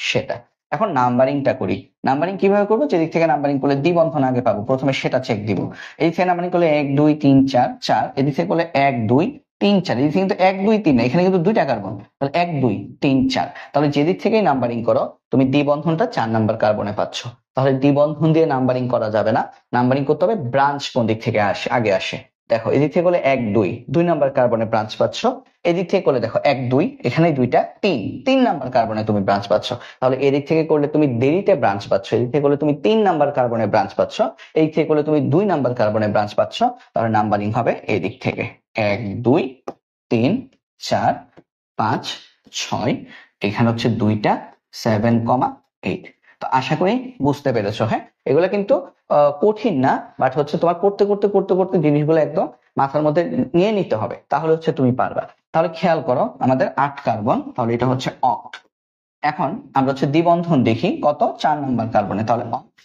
সেটা। এখন নাম্বারিংটা করি। নাম্বারিং কিভাবে করবো? যেদিক থেকে নাম্বারিং করলে দ্বিবন্ধন আগে পাবো, প্রথমে সেটা চেক দিব। এদিক থেকে নাম্বারিং করলে 1 2 3 4 4, এদিক থেকে করলে 1 2 3 4, এদিক থেকে কিন্তু 1 2 3 না, এখানে কিন্তু 2টা কার্বন, তাহলে 1 2 3 4। তাহলে যেদিক থেকেই নাম্বারিং করো তুমি দ্বিবন্ধনটা 4 নাম্বার কার্বনে পাচ্ছ। তাহলে দ্বিবন্ধন দিয়ে নাম্বারিং করা যাবে না, নাম্বারিং করতে হবে ব্রাঞ্চ কোন দিক থেকে আগে আসে। দেখো এদিক থেকে করলে 1 2 নাম্বার কার্বনে ব্রাঞ্চ পাচ্ছ, এদিক থেকে করলে দেখো 1 2, এখানে 2টা 3 নাম্বার কার্বনে তুমি ব্রাঞ্চ পাচ্ছ। তাহলে এদিক থেকে করলে তুমি দেরিতে ব্রাঞ্চ পাচ্ছ, এদিক থেকে করলে তুমি 3 নাম্বার কার্বনে ব্রাঞ্চ পাচ্ছ, এই থেকে করলে তুমি 2 নাম্বার কার্বনে ব্রাঞ্চ পাচ্ছ। তাহলে নাম্বারিং হবে এদিক থেকে 1 2 3 4 5 6, এখানে হচ্ছে 2টা 7,8। তো আশা করি বুঝতে পেরেছো। হ্যাঁ, এগুলো কিন্তু কঠিন না, বাট হচ্ছে তোমার করতে করতে করতে করতে জিনিসগুলো একদম মাথার মধ্যে নিয়ে নিতে হবে, তাহলে হচ্ছে তুমি পারবা। তাহলে খেয়াল করো আমাদের 8 কার্বন, তাহলে এটা হচ্ছে অক্ট। এখন আমরা হচ্ছে দ্বিবন্ধন দেখি কত? 4 নাম্বার কার্বনে, তাহলে অক্ট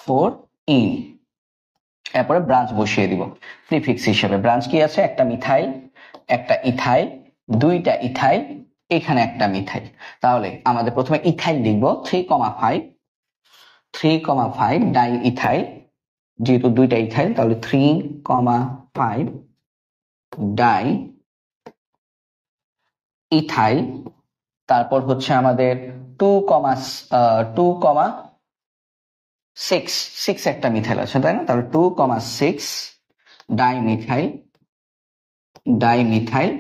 4 ইন, এরপরে ব্রাঞ্চ বসিয়ে দিব প্রিফিক্স হিসেবে। ব্রাঞ্চ কি আছে? একটা মিথাইল, একটা ইথাইল, 2টা ইথাইল, এখানে একটা মিথাইল। তাহলে আমাদের প্রথমে ইথাইল লিখবো 3,5 ডাই ইথাইল, যেহেতু 2টা ইথাইল, তাহলে 3,5 ডাই ইথাইল। তারপর হচ্ছে আমাদের 2,6 একটা মিথাইল আছে, তাই না? তাহলে 2,6 ডাইমিথাইল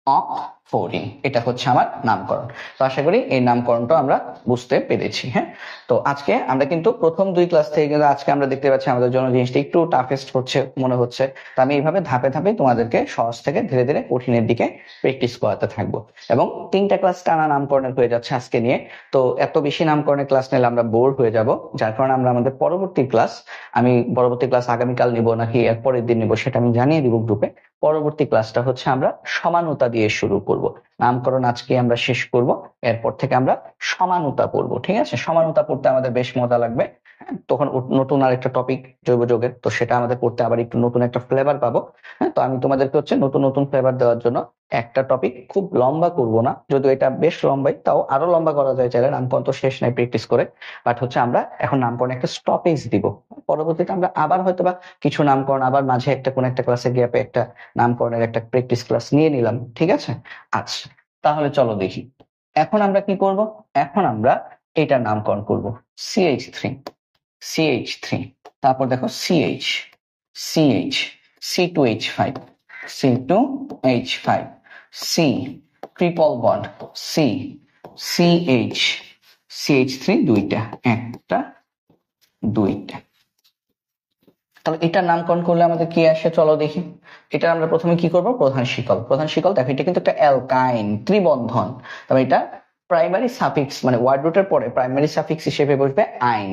অক্ট 4 এটা হচ্ছে আমার নামকরণ। তো আশা করি এই নামকরণটা আমরা বুঝতে পেরেছি। হ্যাঁ, তো আজকে আমরা কিন্তু প্রথম 2 ক্লাস থেকে কিন্তু আজকে আমরা দেখতে পাচ্ছি আমাদের জন্য জিনিসটা একটু টাফেস্ট হচ্ছে মনে হচ্ছে। তো আমি এইভাবে ধাপে ধাপে তোমাদেরকে সহজ থেকে ধীরে ধীরে কঠিনের দিকে প্র্যাকটিস করাতে থাকবো। এবং 3টা ক্লাস টানা নামকরণের হয়ে যাচ্ছে আজকে নিয়ে। তো এত বেশি নামকরণের ক্লাস নিলে আমরা বোর হয়ে যাব, যার কারণে আমরা আমাদের পরবর্তী ক্লাস আগামীকাল নিব নাকি এর পরের দিন নিব সেটা আমি জানিয়ে দিব গ্রুপে। পরবর্তী ক্লাসটা হচ্ছে আমরা সমানতা দিয়ে শুরু করব। নামকরণ আজকে আমরা শেষ করব, এরপর থেকে আমরা সমানতা পড়বো। ঠিক আছে, সমানতা পড়তে আমাদের বেশ মজা লাগবে। হ্যাঁ, তখন নতুন আর একটা টপিক জৈব যৌগের, তো সেটা আমাদের পড়তে আবার একটু নতুন একটা ফ্লেভার পাবো। হ্যাঁ, তো আমি তোমাদেরকে হচ্ছে নতুন নতুন ফ্লেভার দেওয়ার জন্য একটা টপিক খুব লম্বা করব না, যদিও এটা বেশ লম্বাই, তাও আরো লম্বা করা যায় চাইলে, নামকরণ তো শেষ নাই প্র্যাকটিস করে। বাট হচ্ছে আমরা এখন নামকরণে একটা স্টপেজ দিব, পরবর্তীতে আমরা আবার হয়তো বা কিছু নামকরণ, আবার মাঝে একটা কোন একটা ক্লাসের গ্যাপে একটা নামকরণের একটা প্র্যাকটিস ক্লাস নিয়ে নিলাম, ঠিক আছে? আচ্ছা, তাহলে চলো দেখি এখন আমরা কি করব। এখন আমরা এটার নামকরণ করব CH3, CH3, তারপর দেখো CH, CH, C2H5, C2H5, C, triple bond, C, CH, CH3 দুইটা, একটা দুইটা। তাহলে এটার নামকরণ করলে আমাদের কি আসে চলো দেখি। এটা আমরা প্রথমে কি করব, প্রধান শিকল। প্রধান শিকল দেখো এটা কিন্তু একটা অ্যালকাইন ত্রিবন্ধন, তবে এটা প্রাইমারি সাফিক্স মানে ওয়ার্ড রুটের পরে প্রাইমারি সাফিক্স হিসেবে বসবে আইন,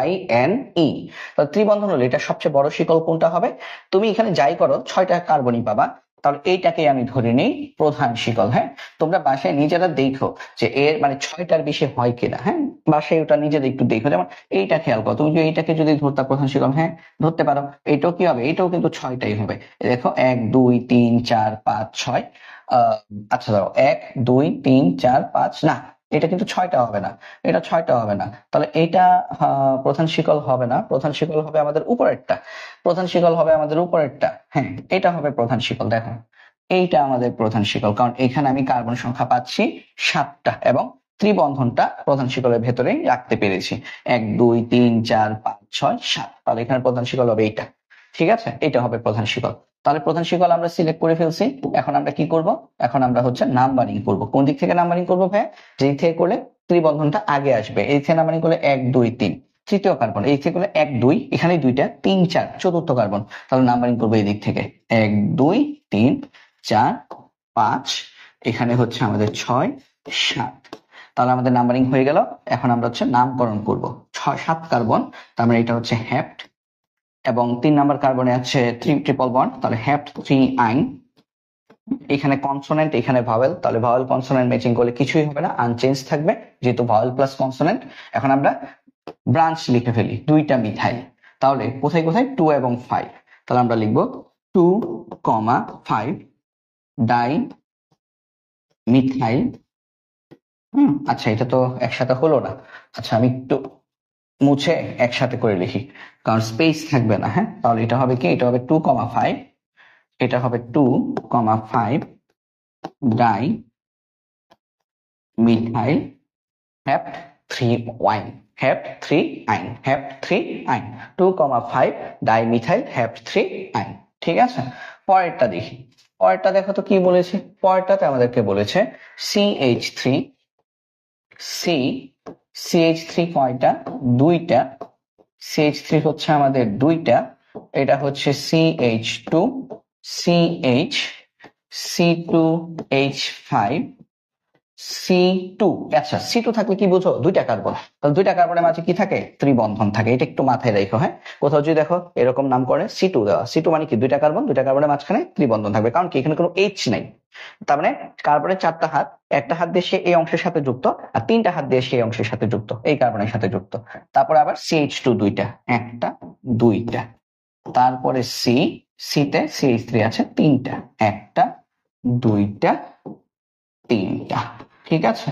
YNE। তাহলে ত্রিবন্ধন হলে এটা সবচেয়ে বড় শিকল কোনটা হবে? তুমি এখানে যাই করো 6টা কার্বনই পাবা, তাহলে এইটাকে আমি ধরে নিই প্রধান শিকল। হ্যাঁ, তোমরা বাসায় নিজেরা দেখো যে এর মানে 6টার বেশি হয় কিনা। হ্যাঁ, বাসায় ওটা নিজেদের একটু দেখো, যেমন এইটা খেয়াল করো, তুমি যদি এইটাকে যদি ধরতা প্রধান শিকল, হ্যাঁ ধরতে পারো, এটাও কি হবে, এটাও কিন্তু 6টাই হবে। দেখো 1 2 3 4 5 6, আচ্ছা ধরো 1 2 3 4 5, না এটা কিন্তু 6টা হবে না, এটা 6টা হবে না, তাহলে এইটা প্রধান শিকল হবে না। প্রধান শিকল হবে আমাদের উপরেরটা, প্রধান শিকল হবে আমাদের উপরেরটা। হ্যাঁ, এটা হবে প্রধান শিকল। দেখো এইটা আমাদের প্রধান শিকল, কারণ এখানে আমি কার্বন সংখ্যা পাচ্ছি 7টা এবং ত্রিবন্ধনটা প্রধান শিকলের ভেতরেই রাখতে পেরেছি। 1 2 3 4 5 6 7, তাহলে এখানে প্রধান শিকল হবে এইটা, ঠিক আছে? এটা হবে প্রধান শিকল। তাহলে প্রধান শিকল আমরা সিলেক্ট করে ফেলছি। এখন আমরা কি করব, এখন আমরা হচ্ছে নাম্বারিং করব। কোন দিক থেকে নাম্বারিং করবো ভাই? যেই থেকে করলে ত্রিবন্ধনটা আগে আসবে, এই থেকে নাম্বারিং করলে 1 2 3 তৃতীয় কার্বন, এই থেকে করলে 1 2, এখানে দুইটা 3 4 চতুর্থ কার্বন, তাহলে নাম্বারিং করবো এই দিক থেকে 1 2 3 4 5, এখানে হচ্ছে আমাদের 6 7, তাহলে আমাদের নাম্বারিং হয়ে গেল। এখন আমরা হচ্ছে নামকরণ করব 7 কার্বন, তার মানে এটা হচ্ছে হেপ্ট, এবং 3 নাম্বার কার্বনে আছে ট্রিপল বন্ড, তাহলে হেপ্ট 3 আইন। এখানে কনসোনেন্ট, এখানে ভাওয়েল, তাহলে ভাওয়েল কনসোনেন্ট ম্যাচিং করলে কিছুই হবে না, আনচেঞ্জ থাকবে যেহেতু ভাওয়েল প্লাস কনসোনেন্ট। এখন আমরা ব্রাঞ্চ লিখে ফেলি, দুইটা মিথাইল, তাহলে কোথায় কোথায় 2 এবং 5, তাহলে আমরা লিখবো 2, 5 ডাই মিথাইল। আচ্ছা এটা তো একসাথে হলো না, আচ্ছা আমি একটু মুছে একসাথে করে লিখি, কারণ স্পেস থাকবে না। হ্যাঁ, তাহলে এটা হবে কি, এটা হবে 2, 5, এটা হবে 2, 5 ডাই মিথাইল হেপ্ট 3 ওয়াইন, হেপ্ট 3 আইন, হেপ্ট 3 আইন, 2, 5 ডাই মিথাইল হেপ্ট 3 আইন, ঠিক আছে? পরেরটা দেখি, পরেরটা দেখো তো কি বলেছে। পরেরটাতে আমাদেরকে বলেছে CH3, CH3 কয়টা? দুইটা, CH3 হচ্ছে আমাদের দুইটা, এটা হচ্ছে CH2, CH, C2H5, C2। আচ্ছা C2 থাকলে কি বুঝো, দুইটা কার্বন, তাহলে দুইটা কার্বনের মাঝে কি থাকে, ত্রিবন্ধন থাকে, এটা একটু মাথায় রেখো। হ্যাঁ, কোথাও যদি দেখো এরকম নাম করে C2 দেওয়া, C2 মানে কি দুইটা কার্বন, দুইটা কার্বনের মাঝখানে ত্রিবন্ধন থাকবে, কারণ কি এখানে কোনো H নাই, তার মানে কার্বনের 4টা হাত, একটা হাত দিয়ে সে এই অংশের সাথে যুক্ত, আর 3টা হাত দিয়ে সেই অংশের সাথে যুক্ত, এই কার্বনের সাথে যুক্ত। তারপরে আবার CH2 দুইটা, একটা দুইটা, তারপরে সিতে CH3 আছে 3টা, একটা দুইটা 3টা, ঠিক আছে?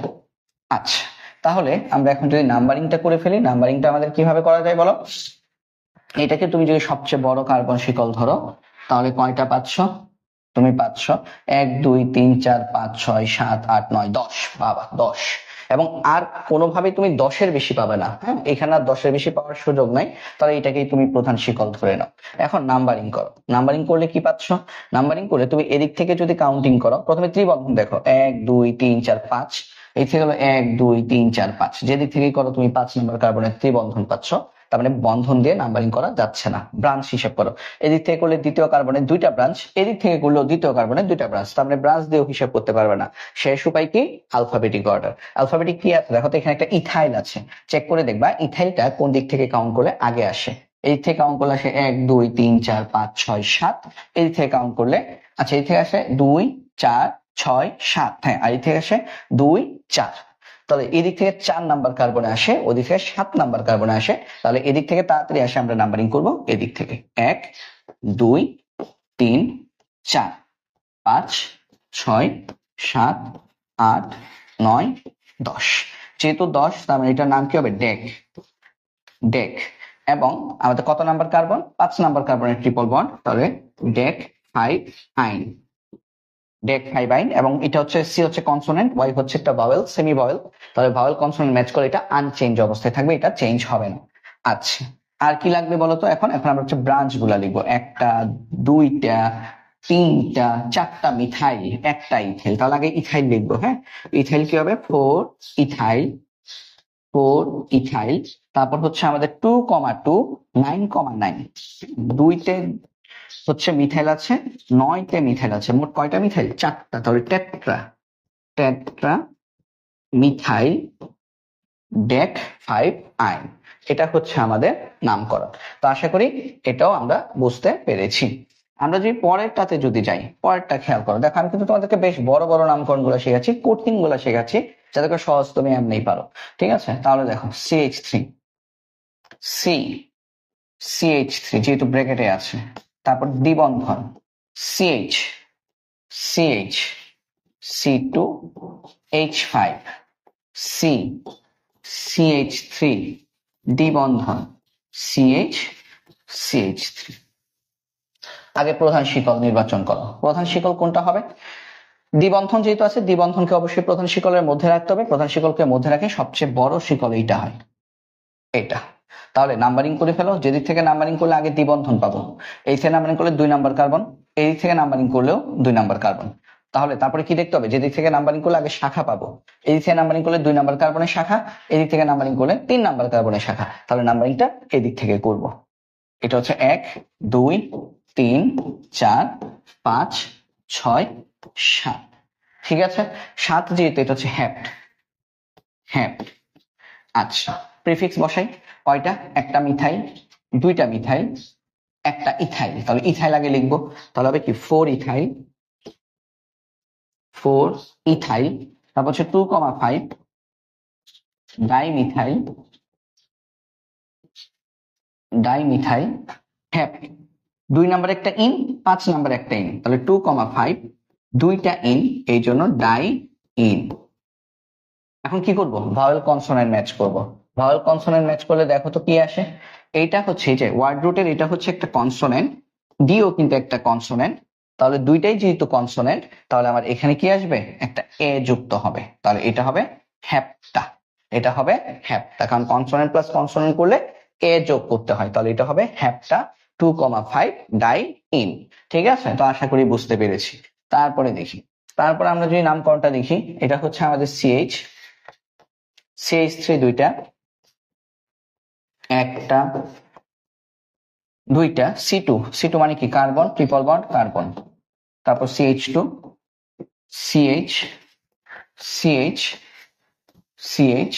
আচ্ছা, তাহলে আমরা এখন যদি নাম্বারিংটা করে ফেলি, নাম্বারিংটা আমাদের কিভাবে করা যায় বলো। এটাকে তুমি যদি সবচেয়ে বড় কার্বন শিকল ধরো, তাহলে কয়টা পাচ্ছ? তুমি পাচ্ছ 1 2 3 4 5 6 7 8 9 10, বাবা 10, এবং আর কোনোভাবে তুমি 10-এর বেশি পাবে না। হ্যাঁ, এখানে আর 10-এর বেশি পাওয়ার সুযোগ নাই, তাহলে এটাকেই তুমি প্রধান শিকল ধরে নাও। এখন নাম্বারিং করো, নাম্বারিং করলে কি পাচ্ছ? নাম্বারিং করলে তুমি এদিক থেকে যদি কাউন্টিং করো, প্রথমে ত্রিবন্ধন দেখো 1 2 3 4 5, এই থেকে হলো 1 2 3 4 5, যেদিক থেকেই করো তুমি 5 নম্বর কার্বনের ত্রিবন্ধন পাচ্ছ, তার মানে বন্ধন দিয়ে নাম্বারিং করা যাচ্ছে না। ব্রাঞ্চ হিসাব করো, এদিক থেকে করলে দ্বিতীয় কার্বনের দুইটা ব্রাঞ্চ, এদিক থেকে করলেও দ্বিতীয় কার্বনের দুইটা ব্রাঞ্চ, তার মানে ব্রাঞ্চ দিয়েও হিসাব করতে পারবে না। শেষ উপায় কি, আলফাবেটিক অর্ডার। আলফাবেটিক কি আছে দেখো তো, এখানে একটা ইথাইল আছে, চেক করে দেখবা ইথাইলটা কোন দিক থেকে কাউন্ট করলে আগে আসে। এই থেকে কাউন্ট করলে আসে 1 2 3 4 5 6 7, এই থেকে কাউন্ট করলে, আচ্ছা এই থেকে আসে 2 4 6 7, হ্যাঁ, আর এই থেকে আসে 2 4, তাহলে এদিক থেকে 4 নাম্বার কার্বনে আসে, ওদিক থেকে 7 নাম্বার কার্বনে আসে। তাহলে এদিক থেকে তাড়াতাড়ি আসে, আমরা নাম্বারিং করব এদিক থেকে 1 2 3 4 5 6 7 8 9 10। যেহেতু 10, তার মানে এটার নাম কি হবে? ডেক। ডেক। এবং আমাদের কত নাম্বার কার্বন? 5 নাম্বার কার্বনের ট্রিপল বন্ড, তাহলে ডেক 5 আইন। ডেক 5 আইন। এবং এটা হচ্ছে সি হচ্ছে কনসোনেন্ট, ওয়াই হচ্ছে একটা ভাওয়েল, সেমি ভাওয়েল। তাহলে ভাওয়েল কনসোনেন্ট ম্যাচ করে এটা আনচেঞ্জ অবস্থায় থাকবে, এটা চেঞ্জ হবে না। আচ্ছা, আর কি লাগবে বলতো? এখন আমরা হচ্ছে ব্রাঞ্চ গুলা লিখবো। 1টা 2টা 3টা 4টা মিথাইল, 1টা ইথাইল। তাহলে আগে ইথাইল লিখবো। হ্যাঁ, ইথাইল কি হবে? 4 ইথাইল, 4 ইথাইল। তারপর হচ্ছে আমাদের 2,2 9,9। 2তে হচ্ছে মিথাইল আছে, 9তে মিথাইল আছে। মোট কয়টা মিথাইল? 4টা। তাহলে টেট্রা, টেট্রা মিথাইল ডেক 5 আইন। এটা হচ্ছে আমাদের নামকরণ। তো আশা করি এটাও আমরা বুঝতে পেরেছি। আমরা যদি পরেরটাতে যদি যাই, পরেরটা খেয়াল করো। দেখো, আমি কিন্তু তোমাদেরকে বেশ বড় বড় নামকরণ গুলো শেখাচ্ছি, কঠিন গুলো শেখাচ্ছি, যাতে করে সহজ তুমি এমনি পারো। ঠিক আছে? তাহলে দেখো CH3, CH3 যেহেতু ব্র্যাকেটে আছে, তারপর দ্বিবন্ধন CH, CH, C2, H5, C, CH3, দ্বিবন্ধন CH, CH3। আগে প্রধান শিকল নির্বাচন করো। প্রধান শিকল কোনটা হবে? দ্বিবন্ধন যেহেতু আছে, দ্বিবন্ধনকে অবশ্যই প্রধান শিকলের মধ্যে রাখতে হবে। প্রধান শিকলকে মধ্যে রাখে সবচেয়ে বড় শিকল এইটা হয়, এটা। তাহলে নাম্বারিং করে ফেলো। যেদিক থেকে নাম্বারিং করলে আগে দ্বিবন্ধন পাবো, এই থেকে নাম্বারিং করলে 2 নাম্বার কার্বন, এই দিক থেকে নাম্বারিং করলেও 2 নাম্বার কার্বন। তাহলে তারপরে কি দেখতে হবে? যেদিক থেকে নাম্বারিং করলে আগে শাখা পাবো, এই দিক থেকে নাম্বারিং করলে 2 নাম্বার কার্বনের শাখা, এই দিক থেকে নাম্বারিং করলে 3 নাম্বার কার্বনের শাখা। তাহলে নাম্বারিংটা এই দিক থেকে করব। এটা হচ্ছে 1 2 3 4 5 6 7। ঠিক আছে? 7 যেহেতু, এটা হচ্ছে হ্যাপ্ট, হ্যাপ্ট। আচ্ছা, প্রিফিক্স বসাই। কয়টা? 1টা মিথাইল, 2টা মিথাইল, 1টা ইথাইল। তাহলে ইথাইল আগে লিখবো। তাহলে হবে কি? 4 ইথাইল, 4 ইথাইল। তারপর হচ্ছে 2,5 ডাইমিথাইল, ডাইমিথাইল হ্যাপ্ট। 2 নাম্বার একটা ইন, 5 নাম্বার একটা ইন। তাহলে 2,5 2টা ইন, এই জন্য ডাই ইন। এখন কি করব? ভাওয়েল কনসোনেন্ট ম্যাচ করব। ভাওয়েল কনসোনেন্ট ম্যাচ করলে দেখো তো কি আসে। এইটা হচ্ছে যে ওয়ার্ড রুটের, এটা হচ্ছে একটা কনসোনেন্ট, ডিও কিন্তু একটা কনসোনেন্ট। তাহলে দুইটাই যেহেতু কনসোনেন্ট, তাহলে আমার এখানে কি আসবে? একটা এ যুক্ত হবে। তাহলে এটা হবে হ্যাপ্টা, এটা হবে হ্যাপ্টা। কারণ কনসোনেন্ট প্লাস কনসোনেন্ট করলে এ যোগ করতে হয়। তাহলে এটা হবে হ্যাপ্টা 2,5 ডাই ইন। ঠিক আছে? তো আশা করি বুঝতে পেরেছি। তারপরে দেখি, তারপর আমরা যদি নামকরণটা দেখি, এটা হচ্ছে আমাদের CH, CH3 2টা, 1টা 2টা, C2, C2 মানে কি? Carbon, triple bond carbon. তারপর CH2, CH, CH, CH,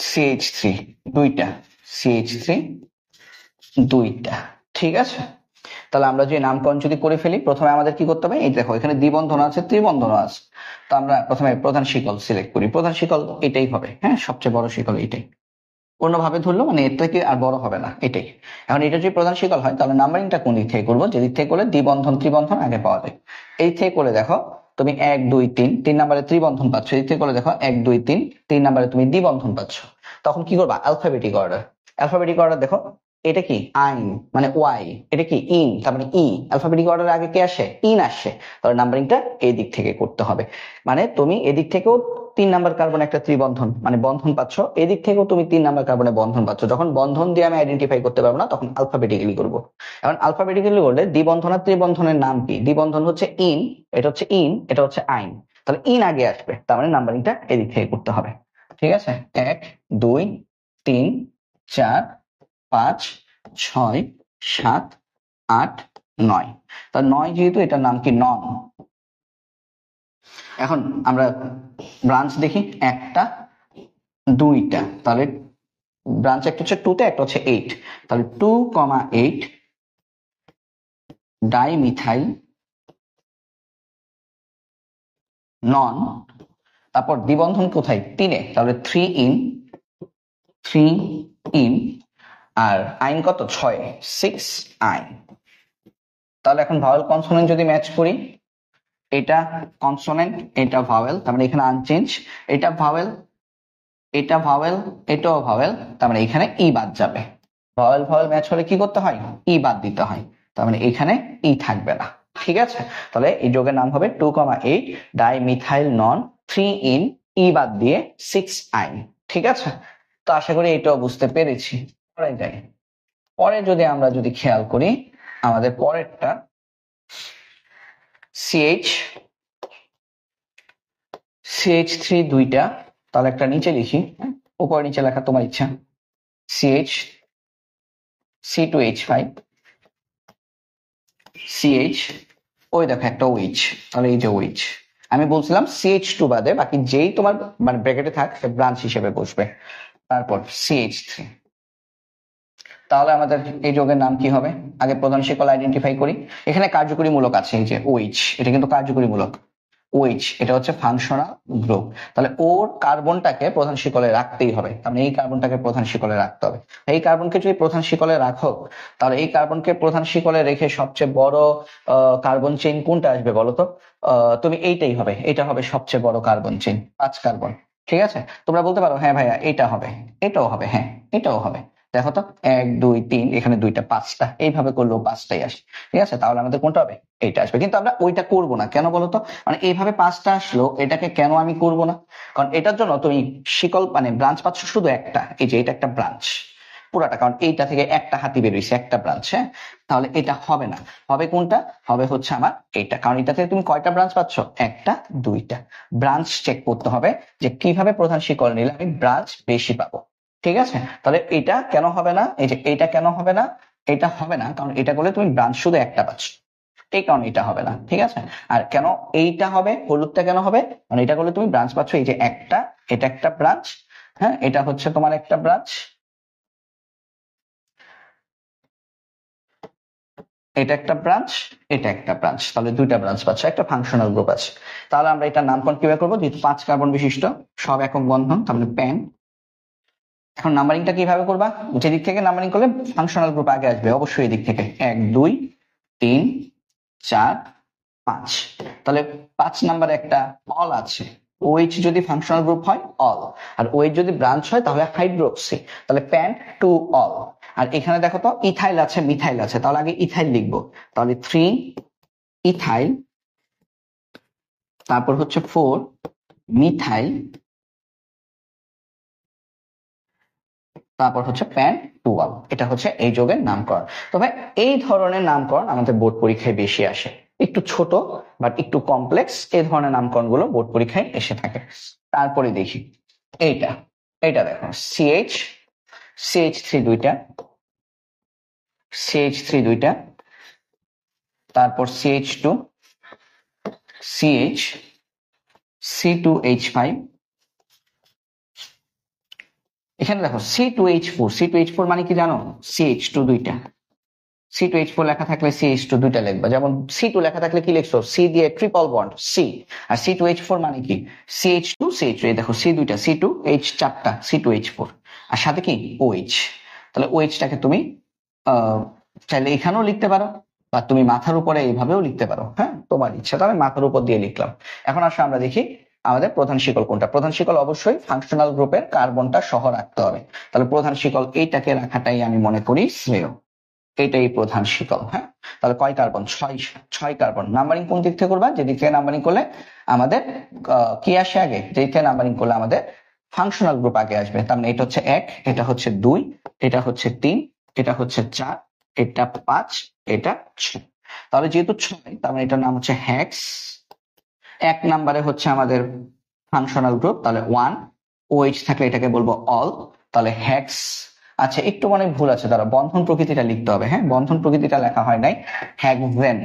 CH3 2টা, CH3 2টা। ঠিক আছে? তাহলে আমরা যে নামকরণ যদি করে ফেলি, প্রথমে আমাদের কি করতে হবে? এই দেখো, এখানে দ্বিবন্ধন আছে, ত্রিবন্ধন আছে। তো আমরা প্রথমে প্রধান শিকল সিলেক্ট করি। প্রধান শিকল এটাই হবে। হ্যাঁ, সবচেয়ে বড় শিকল এটাই। অন্যভাবে ধরলো মানে এর থেকে আর বড় হবে না, এটাই। এখন এটা যদি প্রধান শিকল হয়, তাহলে নাম্বারিংটা কোন দিক থেকে করবো? যেদিক থেকে করলে দ্বিবন্ধন ত্রিবন্ধন আগে পাওয়া যায়। এই থেকে করে দেখো, তুমি 1 2 3 3 নাম্বারে ত্রিবন্ধন পাচ্ছ। এই থেকে করে দেখো 1 2 3 3 নাম্বারে তুমি দ্বিবন্ধন পাচ্ছ। তখন কি করবা? Alphabetic order. অ্যালফাবেটিক অর্ডার দেখো, এটা কি? আইন মানে ওয়াই, এটা কি? ইন, তার মানে ই। অ্যালফাবেটিক অর্ডার আগে কে আসে? ইন আসে। তাহলে নাম্বারিংটা এই দিক থেকে করতে হবে। মানে তুমি এদিক থেকেও 3 নাম্বার কার্বন একটা ত্রিবন্ধন মানে বন্ধন পাচ্ছ, এদিক থেকেও তুমি 3 নাম্বার কার্বনে বন্ধন পাচ্ছ। যখন বন্ধন দিয়ে আমি আইডেন্টিফাই করতে পারবো না, তখন আলফাবেটিক্যালি করব। এখন আলফাবেটিক্যালি করলে দ্বিবন্ধন আর ত্রিবন্ধনের নাম কি? দ্বিবন্ধন হচ্ছে ইন, এটা হচ্ছে ইন, এটা হচ্ছে আইন। তাহলে ইন আগে আসবে, তার মানে নাম্বারিংটা এদিক থেকে করতে হবে। ঠিক আছে? 1 2 3 4 5 6 7 8 9। তার 9 যেহেতু, এটার নাম কি? নন। এখন আমরা ব্রাঞ্চ দেখি, 1টা 2টা। তাহলে ব্রাঞ্চ একটা হচ্ছে 2 তে, একটা হচ্ছে 8। তাহলে 2,8 ডাইমিথাইল নন তারপর দ্বিবন্ধন কোথায়? 3-এ, তাহলে 3 ইন, আর আইন কত? 6, 6 আইন। তাহলে এখন ভাওয়েল কনসোনেন্ট যদি ম্যাচ করি, এটা কনসোনেন্ট, এটা ভাওয়েল, তার মানে এখানে আনচেঞ্জ, এটা ভাওয়েল, এটা ভাওয়েল, এটাও ভাওয়েল, তার মানে এখানে ই বাদ যাবে। ভাওয়েল ভাওয়েল ম্যাচ হলে কি করতে হয়? ই বাদ দিতে হয়, তার মানে এখানে ই থাকবে না। ঠিক আছে, তাহলে এই যোগের নাম হবে 2,8 ডাইমিথাইল নন 3 ইন, ই বাদ দিয়ে 6 আইন। ঠিক আছে, তো আশা করি এটাও বুঝতে পেরেছি। পরে যাই, পরে যদি আমরা খেয়াল করি, আমাদের পরেরটা CH3 দুইটা, তাহলে একটা নিচে লিখি, উপরে নিচে লেখা তোমার ইচ্ছা। C2H5 CH, ওই দেখো একটা OH, তাহলে এই যে OH, আমি বলছিলাম CH2 বাদে বাকি যেই তোমার মানে ব্র্যাকেটে থাক সে ব্রাঞ্চ হিসেবে বসবে। তারপর CH3, তাহলে আমাদের এই যোগের নাম কি হবে? আগে প্রধান শিকল আইডেন্টিফাই করি। এখানে কার্যকরী মূলক আছে, এই যে OH, এটা কিন্তু কার্যকরী মূলক। OH এটা হচ্ছে ফাংশনাল গ্রুপ, তাহলে ওর কার্বনটাকে প্রধান শিকলে রাখতেই হবে, তাহলে এই কার্বনটাকে প্রধান শিকলে রাখতে হবে। এই কার্বনকে যদি প্রধান শিকলে রাখো, তাহলে এই কার্বনকে প্রধান শিকলে রেখে সবচেয়ে বড় কার্বন চেইন কোনটা আসবে বলো তো? তুমি এইটাই হবে, এটা হবে সবচেয়ে বড় কার্বন চেইন, 5 কার্বন। ঠিক আছে, তোমরা বলতে পারো হ্যাঁ ভাইয়া এটা হবে, এটাও হবে, হ্যাঁ এটাও হবে। দেখো তো 1 2 3, এখানে 2টা 5টা, এইভাবে করলেও 5টাই আসে। ঠিক আছে, তাহলে আমাদের কোনটা হবে? এইটা আসবে। কিন্তু আমরা ওইটা করব না, কেন বলতো? মানে এইভাবে 5টা আসলো, এটাকে কেন আমি করব না? কারণ এটার জন্য তুমি শিকল মানে ব্রাঞ্চ পাচ্ছ শুধু একটা, এই যে এটা একটা ব্রাঞ্চ পুরাটা, কারণ এইটা থেকে একটা হাতি বেরোইছে, একটা ব্রাঞ্চ। হ্যাঁ, তাহলে এটা হবে না, হবে কোনটা? হবে হচ্ছে আমার এইটা, কারণ এটা থেকে তুমি কয়টা ব্রাঞ্চ পাচ্ছ? একটা, দুইটা। ব্রাঞ্চ চেক করতে হবে যে কিভাবে প্রধান শিকল নিলে আমি ব্রাঞ্চ বেশি পাবো। ঠিক আছে, তাহলে এটা কেন হবে না? এই যে এটা কেন হবে না? এটা হবে না কারণ এটা করলে তুমি ব্রাঞ্চ শুধু একটা পাচ্ছ, এই কারণে এটা হবে না। ঠিক আছে, আর কেন এইটা হবে? হলুদটা কেন হবে? কারণ এটা করলে তুমি ব্রাঞ্চ পাচ্ছ, এই যে একটা, এটা একটা ব্রাঞ্চ, হ্যাঁ এটা হচ্ছে তোমার একটা ব্রাঞ্চ, এটা একটা ব্রাঞ্চ, এটা একটা ব্রাঞ্চ, তাহলে 2টা ব্রাঞ্চ পাচ্ছ, একটা ফাংশনাল গ্রুপ আছে। তাহলে আমরা এটা নামকরণ কিভাবে করবো? যেহেতু 5 কার্বন বিশিষ্ট, সব একক বন্ধন, তাহলে প্যান। এখন নাম্বারিংটা কিভাবে করবা? যেদিক থেকে নাম্বারিং করলে ফাংশনাল গ্রুপ আগে আসবে, অবশ্যই এদিক থেকে 1 2 3 4 5, তাহলে 5 নাম্বারে একটা অল আছে। OH যদি ফাংশনাল গ্রুপ হয় অল, আর OH যদি ব্রাঞ্চ হয় তাহলে হাইড্রোক্সি, তাহলে প্যান টু অল। আর এখানে দেখো তো ইথাইল আছে, মিথাইল আছে, তাহলে আগে ইথাইল লিখবো, তাহলে 3 ইথাইল, তারপর হচ্ছে 4 মিথাইল, তারপর হচ্ছে প্যান টুয়াল। এটা হচ্ছে এই যোগের নামকরণ। তবে এই ধরনের নামকরণ আমাদের বোর্ড পরীক্ষায় বেশি আসে, একটু ছোট বাট একটু কমপ্লেক্স, এই ধরনের নামকরণ গুলো বোর্ড পরীক্ষায় এসে থাকে। তারপরে দেখি এইটা, এটা দেখো CH3 দুইটা, CH3 দুইটা, তারপর CH2 CH, C2H5, এখানে দেখো C2H4 মানে কি জানো? CH2 দুইটা, C2H4 লেখা থাকলে CH2 দুইটা লিখবা, যেমন C2 লেখা থাকলে কি লিখছো? C দিয়ে ট্রিপল বন্ড C, আর C2H4 মানে কি? CH2 CH2, এই দেখো C দুইটা, C2 H চারটা, C2H4, আর সাথে কি OH। তাহলে OH টাকে তুমি চাইলে এখানেও লিখতে পারো, বা তুমি মাথার উপরে এইভাবেও লিখতে পারো, হ্যাঁ তোমার ইচ্ছা। তাহলে মাথার উপর দিয়ে লিখলাম। এখন আসলে আমরা দেখি আমাদের প্রধান শিকল কোনটা। প্রধান শিকল অবশ্যই ফাংশনাল গ্রুপের কার্বনটা সহ রাখতে হবে, তাহলে প্রধান শিকল এইটাকে রাখাটাই আমি মনে করি শ্রেয়, এটাই প্রধান শিকল। হ্যাঁ, তাহলে কয় কার্বন? 6 কার্বন। নাম্বারিং কোন দিক থেকে করবা? যেদিক থেকে নাম্বারিং করলে আমাদের কি আসে আগে, যেদিক থেকে নাম্বারিং করলে আমাদের ফাংশনাল গ্রুপ আগে আসবে। তার মানে এটা হচ্ছে 1, এটা হচ্ছে 2, এটা হচ্ছে 3, এটা হচ্ছে 4, এটা 5, এটা 6। তাহলে যেহেতু 6, তার মানে এটার নাম হচ্ছে হেক্স। 1 নাম্বারে হচ্ছে আমাদের ফাংশনাল গ্রুপ, তাহলে 1, OH থাকলে এটাকে বলবো অল, তাহলে হেক্স। আচ্ছা একটু মনে ভুল আছে, তারা বন্ধন প্রকৃতিটা লিখতে হবে। হ্যাঁ, বন্ধন প্রকৃতিটা লেখা হয় নাই, হেক্সেন,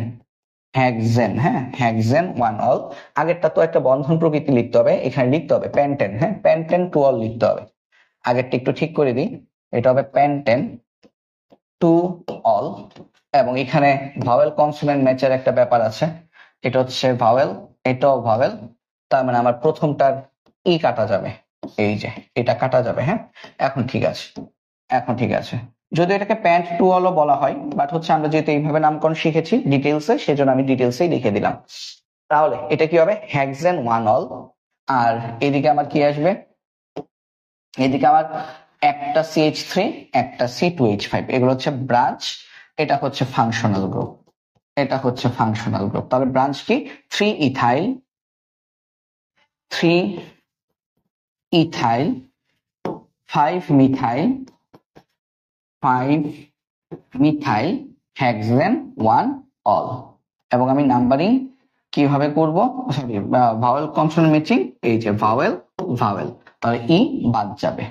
হ্যাঁ হেক্সেন 1 অল। আগেরটা তো একটা বন্ধন প্রকৃতি লিখতে হবে, এখানে লিখতে হবে প্যান্টেন, হ্যাঁ প্যান্টেন 2 অল লিখতে হবে। আগেরটা একটু ঠিক করে দিই, এটা হবে প্যান্টেন 2 অল। এবং এখানে ভাওয়েল কনসোনেন্ট ম্যাচের একটা ব্যাপার আছে, এটা হচ্ছে ভাওয়েল, এটাও ভাওয়েল, তার মানে আমার প্রথমটার ই কাটা যাবে, এই যে এটা কাটা যাবে। হ্যাঁ, এখন ঠিক আছে, এখন ঠিক আছে। যদি এটাকে প্যান্ট টু অলও বলা হয়, বাট হচ্ছে আমরা যেহেতু এইভাবে নামকরণ শিখেছি ডিটেলসে, সেজন্য আমি ডিটেলসেই লিখে দিলাম। তাহলে এটা কি হবে, হেক্সেন ওয়ান অল। আর এদিকে আমার কি আসবে, এদিকে আমার একটা CH3 একটা C2H5, এগুলো হচ্ছে ব্রাঞ্চ, এটা হচ্ছে ফাংশনাল গ্রুপ, এটা হচ্ছে ফাংশনাল গ্রুপ। তাহলে ব্রাঞ্চ কি, 3 ethyl 3 ethyl 5 methyl 5 methyl hexane one all. এবং আমি নাম্বারিং কিভাবে করব, সরি ভাওয়েল কনসোনেন্ট ম্যাচিং, এই যে ভাওয়েল ভাওয়েল, তাহলে ই বাদ যাবে,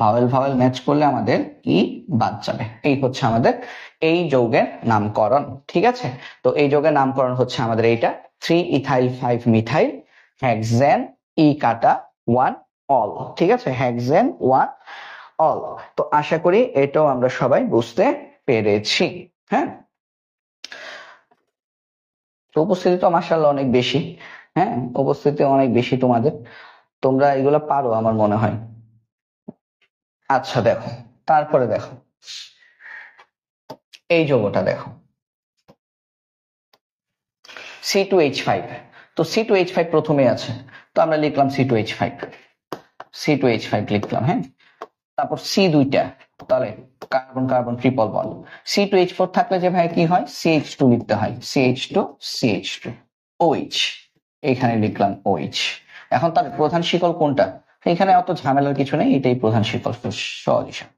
ভাওয়েল ভাওয়েল ম্যাচ করলে আমাদের ই বাদ যাবে। এই হচ্ছে আমাদের এই যৌগের নামকরণ। ঠিক আছে, তো এই যৌগের নামকরণ হচ্ছে আমাদের এইটা 3 ইথাইল 5 মিথাইল হেক্সেন ই কাটা ওয়ান অল। ঠিক আছে, হেক্সেন ওয়ান অল। তো আশা করি এটাও আমরা সবাই বুঝতে পেরেছি। হ্যাঁ, তো উপস্থিতি তো মাশাআল্লাহ অনেক বেশি। হ্যাঁ, উপস্থিতি অনেক বেশি তোমাদের, তোমরা এগুলো পারো আমার মনে হয়। আচ্ছা দেখো, তারপরে দেখো এই যৌগটা দেখো C2H5। তো C2H5 প্রথমে আছে, তো আমরা লিখলাম C2H5, C2H5 লিখলাম। হ্যাঁ, তারপর সি দুইটা, তাহলে carbon carbon triple bond. C2H4 থাকলে যে ভাই কি হয়, CH2 লিখতে হয়, CH2 CH2 OH, এখানে লিখলাম OH। এখন তার প্রধান শিকল কোনটা, এখানে অত ঝামেলার কিছু নেই, এটাই প্রধান শিকল, সলিউশন।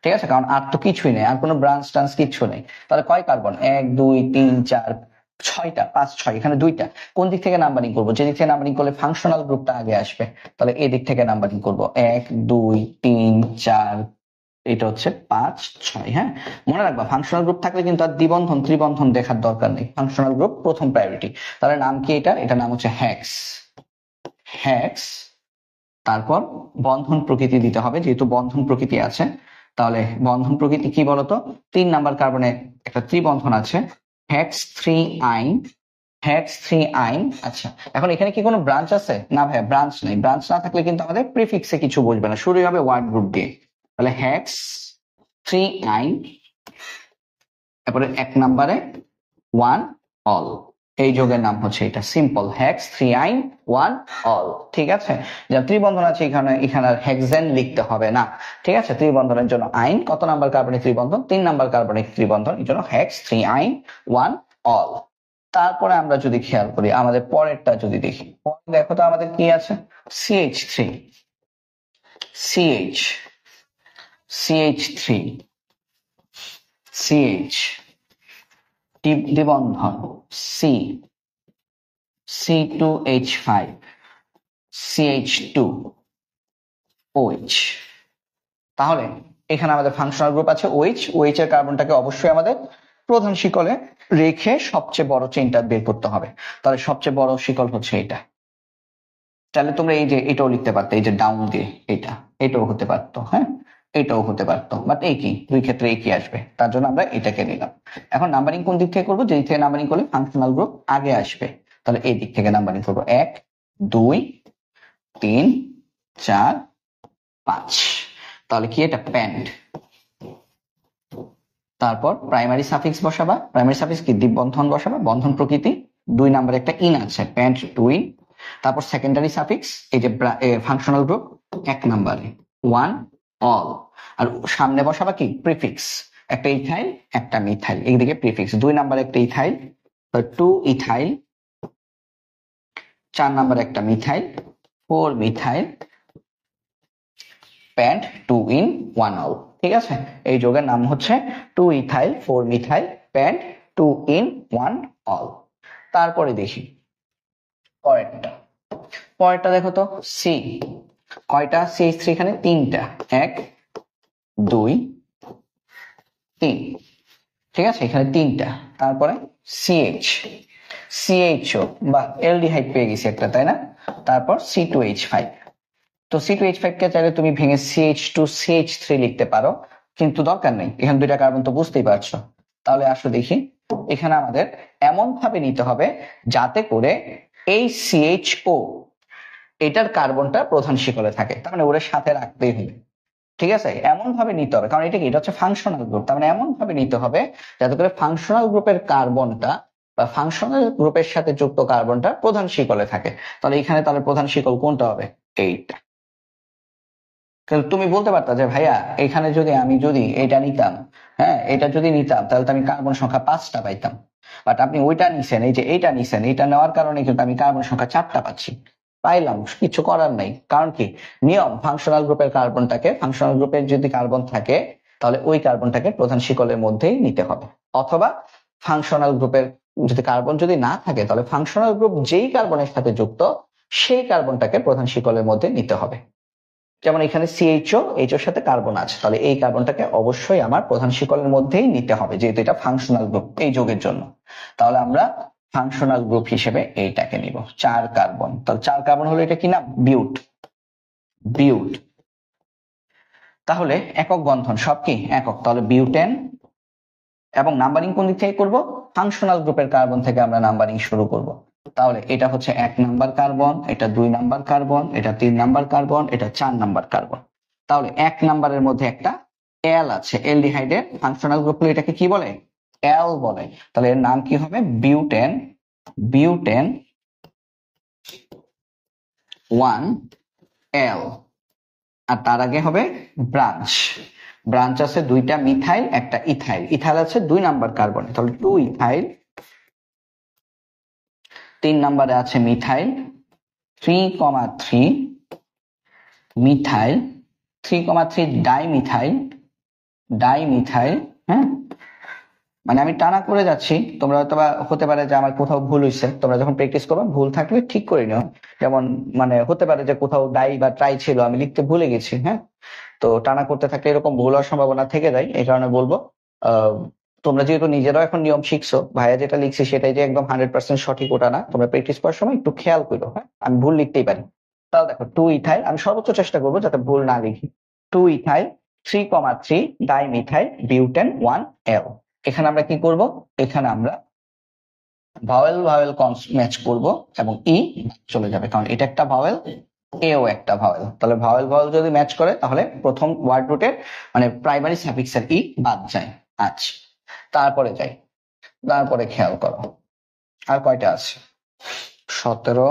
ঠিক আছে, কারণ আর তো কিছুই নেই, আর কোনো ব্রাঞ্চ টাঞ্চ কিছু নেই। তাহলে কয় কার্বন, 1 2 3 4 6টা, 5 6, এখানে দুইটা। কোন দিক থেকে নাম্বারিং করবো, যে দিক থেকে নাম্বারিং করলে ফাংশনাল গ্রুপটা আগে আসবে, তাহলে এই দিক থেকে নাম্বারিং করবো, 1 2 3 4, এটা হচ্ছে 5 6। হ্যাঁ, মনে রাখবা ফাংশনাল গ্রুপ থাকলে কিন্তু আর দ্বিবন্ধন ত্রিবন্ধন দেখার দরকার নেই, ফাংশনাল গ্রুপ প্রথম প্রায়োরিটি। তাহলে নাম কি, এটা নাম হচ্ছে হেক্স, হেক্স। তারপর বন্ধন প্রকৃতি দিতে হবে, যেহেতু বন্ধন প্রকৃতি আছে, তাহলে বন্ধন প্রকৃতি কি বলতো, 3 নাম্বার কার্বনে একটা ত্রিবন্ধন আছে, হেক্স 3 আইন, হেক্স 3 আইন। আচ্ছা, এখন এখানে কি কোনো ব্রাঞ্চ আছে, না ভাই ব্রাঞ্চ নেই। ব্রাঞ্চ না থাকলে কিন্তু আমাদের প্রিফিক্সে কিছু বসবে না, শুরুই হবে ওয়ার্ড গ্রুপ দিয়ে। তাহলে হেক্স 3 আইন, তারপরে 1 নাম্বারে 1 অল, এই যোগের নাম হচ্ছে এটা সিম্পল হেক্স 3 আইন 1 অল। ঠিক আছে, যা ত্রিবন্ধন আছে এখানে, এখানে আর হেক্সেন লিখতে হবে না। ঠিক আছে, ত্রিবন্ধনের জন্য আইন, কত নাম্বার কার্বনিক ত্রিবন্ধন, 3 নাম্বার কার্বনিক ত্রিবন্ধন, এই জন্য হেক্স 3 আইন 1 অল। তারপরে আমরা যদি খেয়াল করি আমাদের পরেরটা যদি দেখি, দেখো তো আমাদের কি আছে, CH3 CH CH3 CH দ্বিবন্ধন C C2H5 CH2 OH। তাহলে এখানে আমাদের ফাংশনাল গ্রুপ আছে OH, OH এর কার্বনটাকে অবশ্যই আমাদের প্রধান শিকলে রেখে সবচেয়ে বড় চেইনটা বের করতে হবে। তাহলে সবচেয়ে বড় শিকল হচ্ছে এটা। তাহলে তোমরা এই যে এটাও লিখতে পারতো, এই যে ডাউন দিয়ে এটাও হতে পারতো। হ্যাঁ, এটাও হতে পারতো, বাট একই, দুই ক্ষেত্রে একই আসবে, তার জন্য আমরা এটাকে নিলাম। এখন নাম্বারিং কোন দিক থেকে করবো, যে দিক থেকে নাম্বারিং করলে ফাংশনাল গ্রুপ আগে আসবে, তাহলে এই দিক থেকে নাম্বারিং করবো, 1 2 3 4 5। তাহলে কি এটা প্যান্ট। তারপর প্রাইমারি সাফিক্স বসাবা, প্রাইমারি সাফিক্স কি দ্বিবন্ধন বসাবা, বন্ধন প্রকৃতি, 2 নাম্বার একটা ইন আছে, প্যান্ট 2 ইন। তারপর সেকেন্ডারি সাফিক্স, এই যে ফাংশনাল গ্রুপ 1 নাম্বারে 1 অল। আর সামনে বসাবা কি প্রিফিক্স, একটা ইথাইল একটা মিথাইল, এইদিকে প্রিফিক্স, 2 নাম্বারে একটা ইথাইল 2 ইথাইল, 4 নাম্বারে একটা methyl 4 methyl, pant 2 en 1 all. ঠিক আছে, এই যৌগের নাম হচ্ছে 2 ethyl 4 methyl pant 2 en 1 all. তারপরে দেখি পরেরটা, পরেরটা দেখো তো সি, কয়টা CH3 এখানে, 3টা, 1 2 3। ঠিক আছে, এখানে 3টা। তারপরে CH CHO বা অ্যালডিহাইড পেয়ে গেছি একটা, তাই না। তারপর C2H5, তো C2H5 কে চাইলে তুমি ভেঙে CH2 CH3 লিখতে পারো, কিন্তু দরকার নেই, এখানে 2টা কার্বন তো বুঝতেই পারছো। তাহলে আসো দেখি, এখানে আমাদের এমন ভাবে নিতে হবে যাতে করে এই CHO এটার কার্বনটা প্রধান শিকলে থাকে, তার মানে ওরা সাথে রাখতেই হবে। ঠিক আছে, এমন ভাবে নিতে হবে, কারণ এটা কি, এটা হচ্ছে ফাংশনাল গ্রুপ, তার মানে এমন ভাবে নিতে হবে যাতে করে ফাংশনাল গ্রুপের কার্বনটা বা ফাংশনাল গ্রুপের সাথে যুক্ত কার্বনটা প্রধান শিকলে থাকে। তাহলে এখানে তাহলে প্রধান শিকল কোনটা হবে? এইটা। কিন্তু তুমি বলতে পারতা যে ভাইয়া এখানে যদি এটা নিতাম, হ্যাঁ এটা যদি নিতাম তাহলে তো আমি কার্বন সংখ্যা 5টা পাইতাম। বাট আপনি ওইটা নিছেন, এই যে এইটা নিছেন, এইটা নেওয়ার কারণে কিন্তু আমি কার্বন সংখ্যা 4টা পাচ্ছি। পাইলাম, কিছু করার নাই, কারণ কি, নিয়ম ফাংশনাল গ্রুপের কার্বনটাকে, ফাংশনাল গ্রুপের যদি কার্বন থাকে তাহলে ওই কার্বনটাকে প্রধান শিকলের মধ্যেই নিতে হবে। অথবা ফাংশনাল গ্রুপের যদি কার্বন যদি না থাকে তাহলে ফাংশনাল গ্রুপ যেই কার্বনের সাথে যুক্ত সেই কার্বনটাকে প্রধান শিকলের মধ্যে নিতে হবে। যেমন এখানে সিএইচও, এইচওর সাথে কার্বন আছে, তাহলে এই কার্বনটাকে অবশ্যই আমার প্রধান শিকলের মধ্যেই নিতে হবে, যেহেতু এটা ফাংশনাল গ্রুপ এই যৌগের জন্য। তাহলে আমরা ফাংশনাল গ্রুপ হিসেবে এইটাকে নিব 4 কার্বন। তাহলে 4 কার্বন হলো এটা কি নাম? বিউট। বিউট। তাহলে একক বন্ধন সব কি একক, তাহলে বিউটেন। এবং নাম্বারিং কোন দিক থেকে করব? ফাংশনাল গ্রুপের কার্বন থেকে আমরা নাম্বারিং শুরু করব। তাহলে এটা হচ্ছে 1 নাম্বার কার্বন, এটা 2 নাম্বার কার্বন, এটা 3 নাম্বার কার্বন, এটা 4 নাম্বার কার্বন। তাহলে 1 নাম্বারের মধ্যে একটা এল আছে, এলডিহাইডের ফাংশনাল গ্রুপ হলে এটাকে কি বলে? এল বলে। তাহলে এর নাম কি হবে? বিউটেন। বিউটেন 1 এল। আর তার আগে হবে ব্রাঞ্চ। ব্রাঞ্চ আছে 2টা মিথাইল, একটা ইথাইল। ইথাইল আছে 2 নাম্বার কার্বনে, তাহলে 2 ইথাইল। 3 নাম্বারে আছে মিথাইল 3,3 মিথাইল, 3,3 ডাইমিথাইল। ডাইমিথাইল, হ্যাঁ, মানে আমি টানা করে যাচ্ছি, তোমরা হয়তো হতে পারে যে আমার কোথাও ভুল হয়েছে, তোমরা যখন প্র্যাকটিস করবে ভুল থাকলে ঠিক করে নিও। যেমন মানে হতে পারে যে কোথাও ডাই বা ট্রাই ছিল, আমি লিখতে ভুলে গেছি, হ্যাঁ, তো টানা করতে থাকলে এরকম ভুল হওয়ার সম্ভাবনা থেকে যায়। এই কারণে বলবো তোমরা যেহেতু নিজেরাও এখন নিয়ম শিখছো, ভাইয়া যেটা লিখছে সেটাই যে একদম 100% সঠিক ওটা না, তোমরা প্র্যাকটিস করার সময় একটু খেয়াল করো, হ্যাঁ, আমি ভুল লিখতেই পারি। তাহলে দেখো 2 ইথাইল, আমি সর্বোচ্চ চেষ্টা করবো যাতে ভুল না লিখি। 2 ইথাইল 3,3 ডাইমিথাইল বিউটেন 1 এল। এখানে আমরা কি করব? এখানে আমরা ভাওয়েল ভাওয়েল ম্যাচ করব এবং ই চলে যাবে, কারণ এটা একটা ভাওয়েল, এও একটা ভাওয়েল। তাহলে ভাওয়েল ভাওয়েল যদি ম্যাচ করে তাহলে প্রথম ওয়ার্ড রুটের মানে প্রাইমারি সাফিক্সের ই বাদ যায়। আচ্ছা, তারপরে যাই, তারপরে খেয়াল করো আর কয়টা আছে? 17।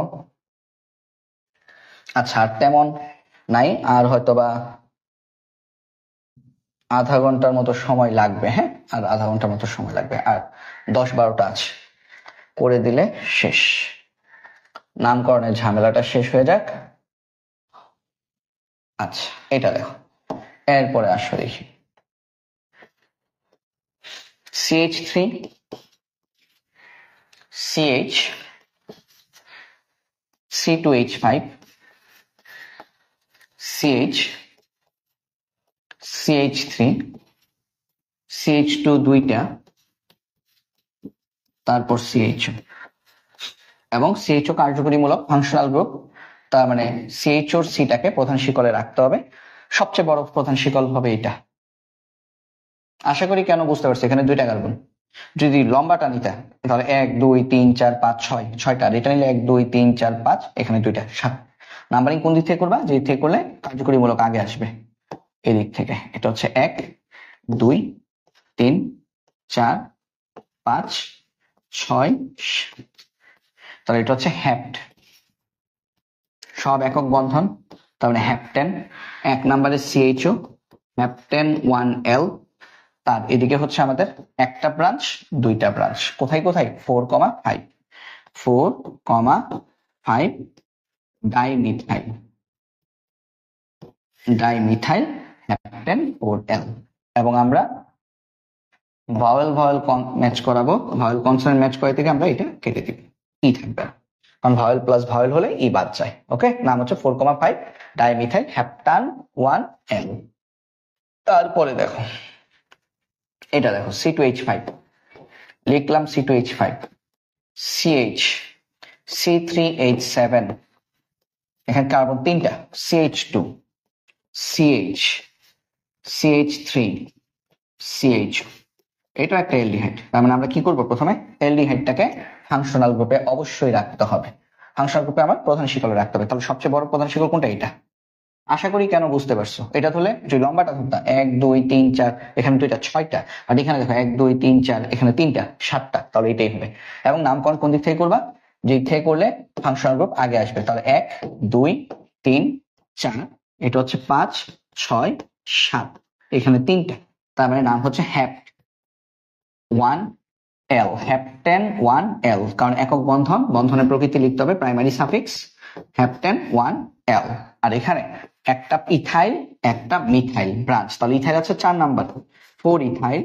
আচ্ছা, আর তেমন নাই, আর হয়তোবা আধা ঘন্টার মতো সময় লাগবে। হ্যাঁ, আর আধা ঘন্টার মতো সময় লাগবে, আর 10-12টা আছে, করে দিলে শেষ, নামকরণের ঝামেলাটা শেষ হয়ে যাক। আচ্ছা, এটা দেখো, এরপরে আসো দেখি CH3 CH C2H5 CH CH3 CH2 2টা, তারপর CHO। এবং CHO কার্যকরীমূলক ফাংশনাল গ্রুপ, তার মানে CHO সিটাকে প্রধান শিকলে রাখতে হবে। সবচেয়ে বড় প্রধান শিকল হবে এটা। আশা করি কেন বুঝতে পারছি, এখানে 2টা কার্বন। যদি লম্বাটা নিতে তাহলে 1 2 3 4 5 6 6টা, এটা নিলে 1 2 3 4 5, এখানে 2টা 7। নাম্বারিং কোন দিক থেকে করবা? যে দিক থেকে করলে কার্যকরীমূলক আগে আসবে, এই দিক থেকে। এটা হচ্ছে 1 2 3 4 5 6। তাহলে এটা হচ্ছে হ্যাপ্ট, সব একক বন্ধন, তার মানে হ্যাপ্টেন। 1 নাম্বারে CHO হ্যাপ্টেন 1 L। তার এদিকে হচ্ছে আমাদের একটা ব্রাঞ্চ, 2টা ব্রাঞ্চ, কোথায় কোথায়? 4,5 4,5 ডাইমিথাইল ডাইমিথাইল হ্যাপ্টেন 4L। এবং আমরা ভাওয়েল ভাওয়েল ম্যাচ করাবো, ভাওয়েল কনসোনেন্ট ম্যাচ করে থেকে আমরা এটা কেটে দিব, ই থাকবে, কারণ ভাওয়েল প্লাস ভাওয়েল হলে ই বাদ যায়। ওকে, নাম হচ্ছে 4,5 ডাইমিথাইল হ্যাপ্টান 1L। তারপরে দেখো, এটা দেখো C2H5, লিখলাম C2H5 CH C3H7, এখানে কার্বন 3টা, CH2 CH CH3 CH। এটা একটা এলডিহাইড, তার মানে আমরা কি করব? প্রথমে এলডিহাইডটাকে ফাংশনাল গ্রুপে অবশ্যই রাখতে হবে। ফাংশনাল গ্রুপে আমার প্রধান শিকলে রাখতে হবে। তাহলে সবচেয়ে বড় প্রধান শিকল কোনটা? এটা। আশা করি কেন বুঝতে পারছো। এটা হলে যে লম্বাটা ধরতাম 1 2 3 4, এখানে দুইটা 6টা, আর এখানে দেখো 1 2 3 4, এখানে 3টা 7টা, তাহলে এটাই হবে। এবং নামকরণ কোন দিক থেকে করবা? যে দিক থেকে করলে ফাংশনাল গ্রুপ আগে আসবে। তাহলে 1 2 3 4, এটা হচ্ছে 5 6 7, এখানে 3টা, তার মানে নাম হচ্ছে হ্যাপ্ট 1 L, হ্যাপ্টেন 1 L, কারণ একক বন্ধন, বন্ধনের প্রকৃতি লিখতে হবে প্রাইমারি সাফিক্স হ্যাপ্টেন 1 L। আর এখানে একটা ইথাইল একটা মিথাইল ব্রাঞ্চ, তাহলে ইথাইল আছে 4 নাম্বার 4 ইথাইল,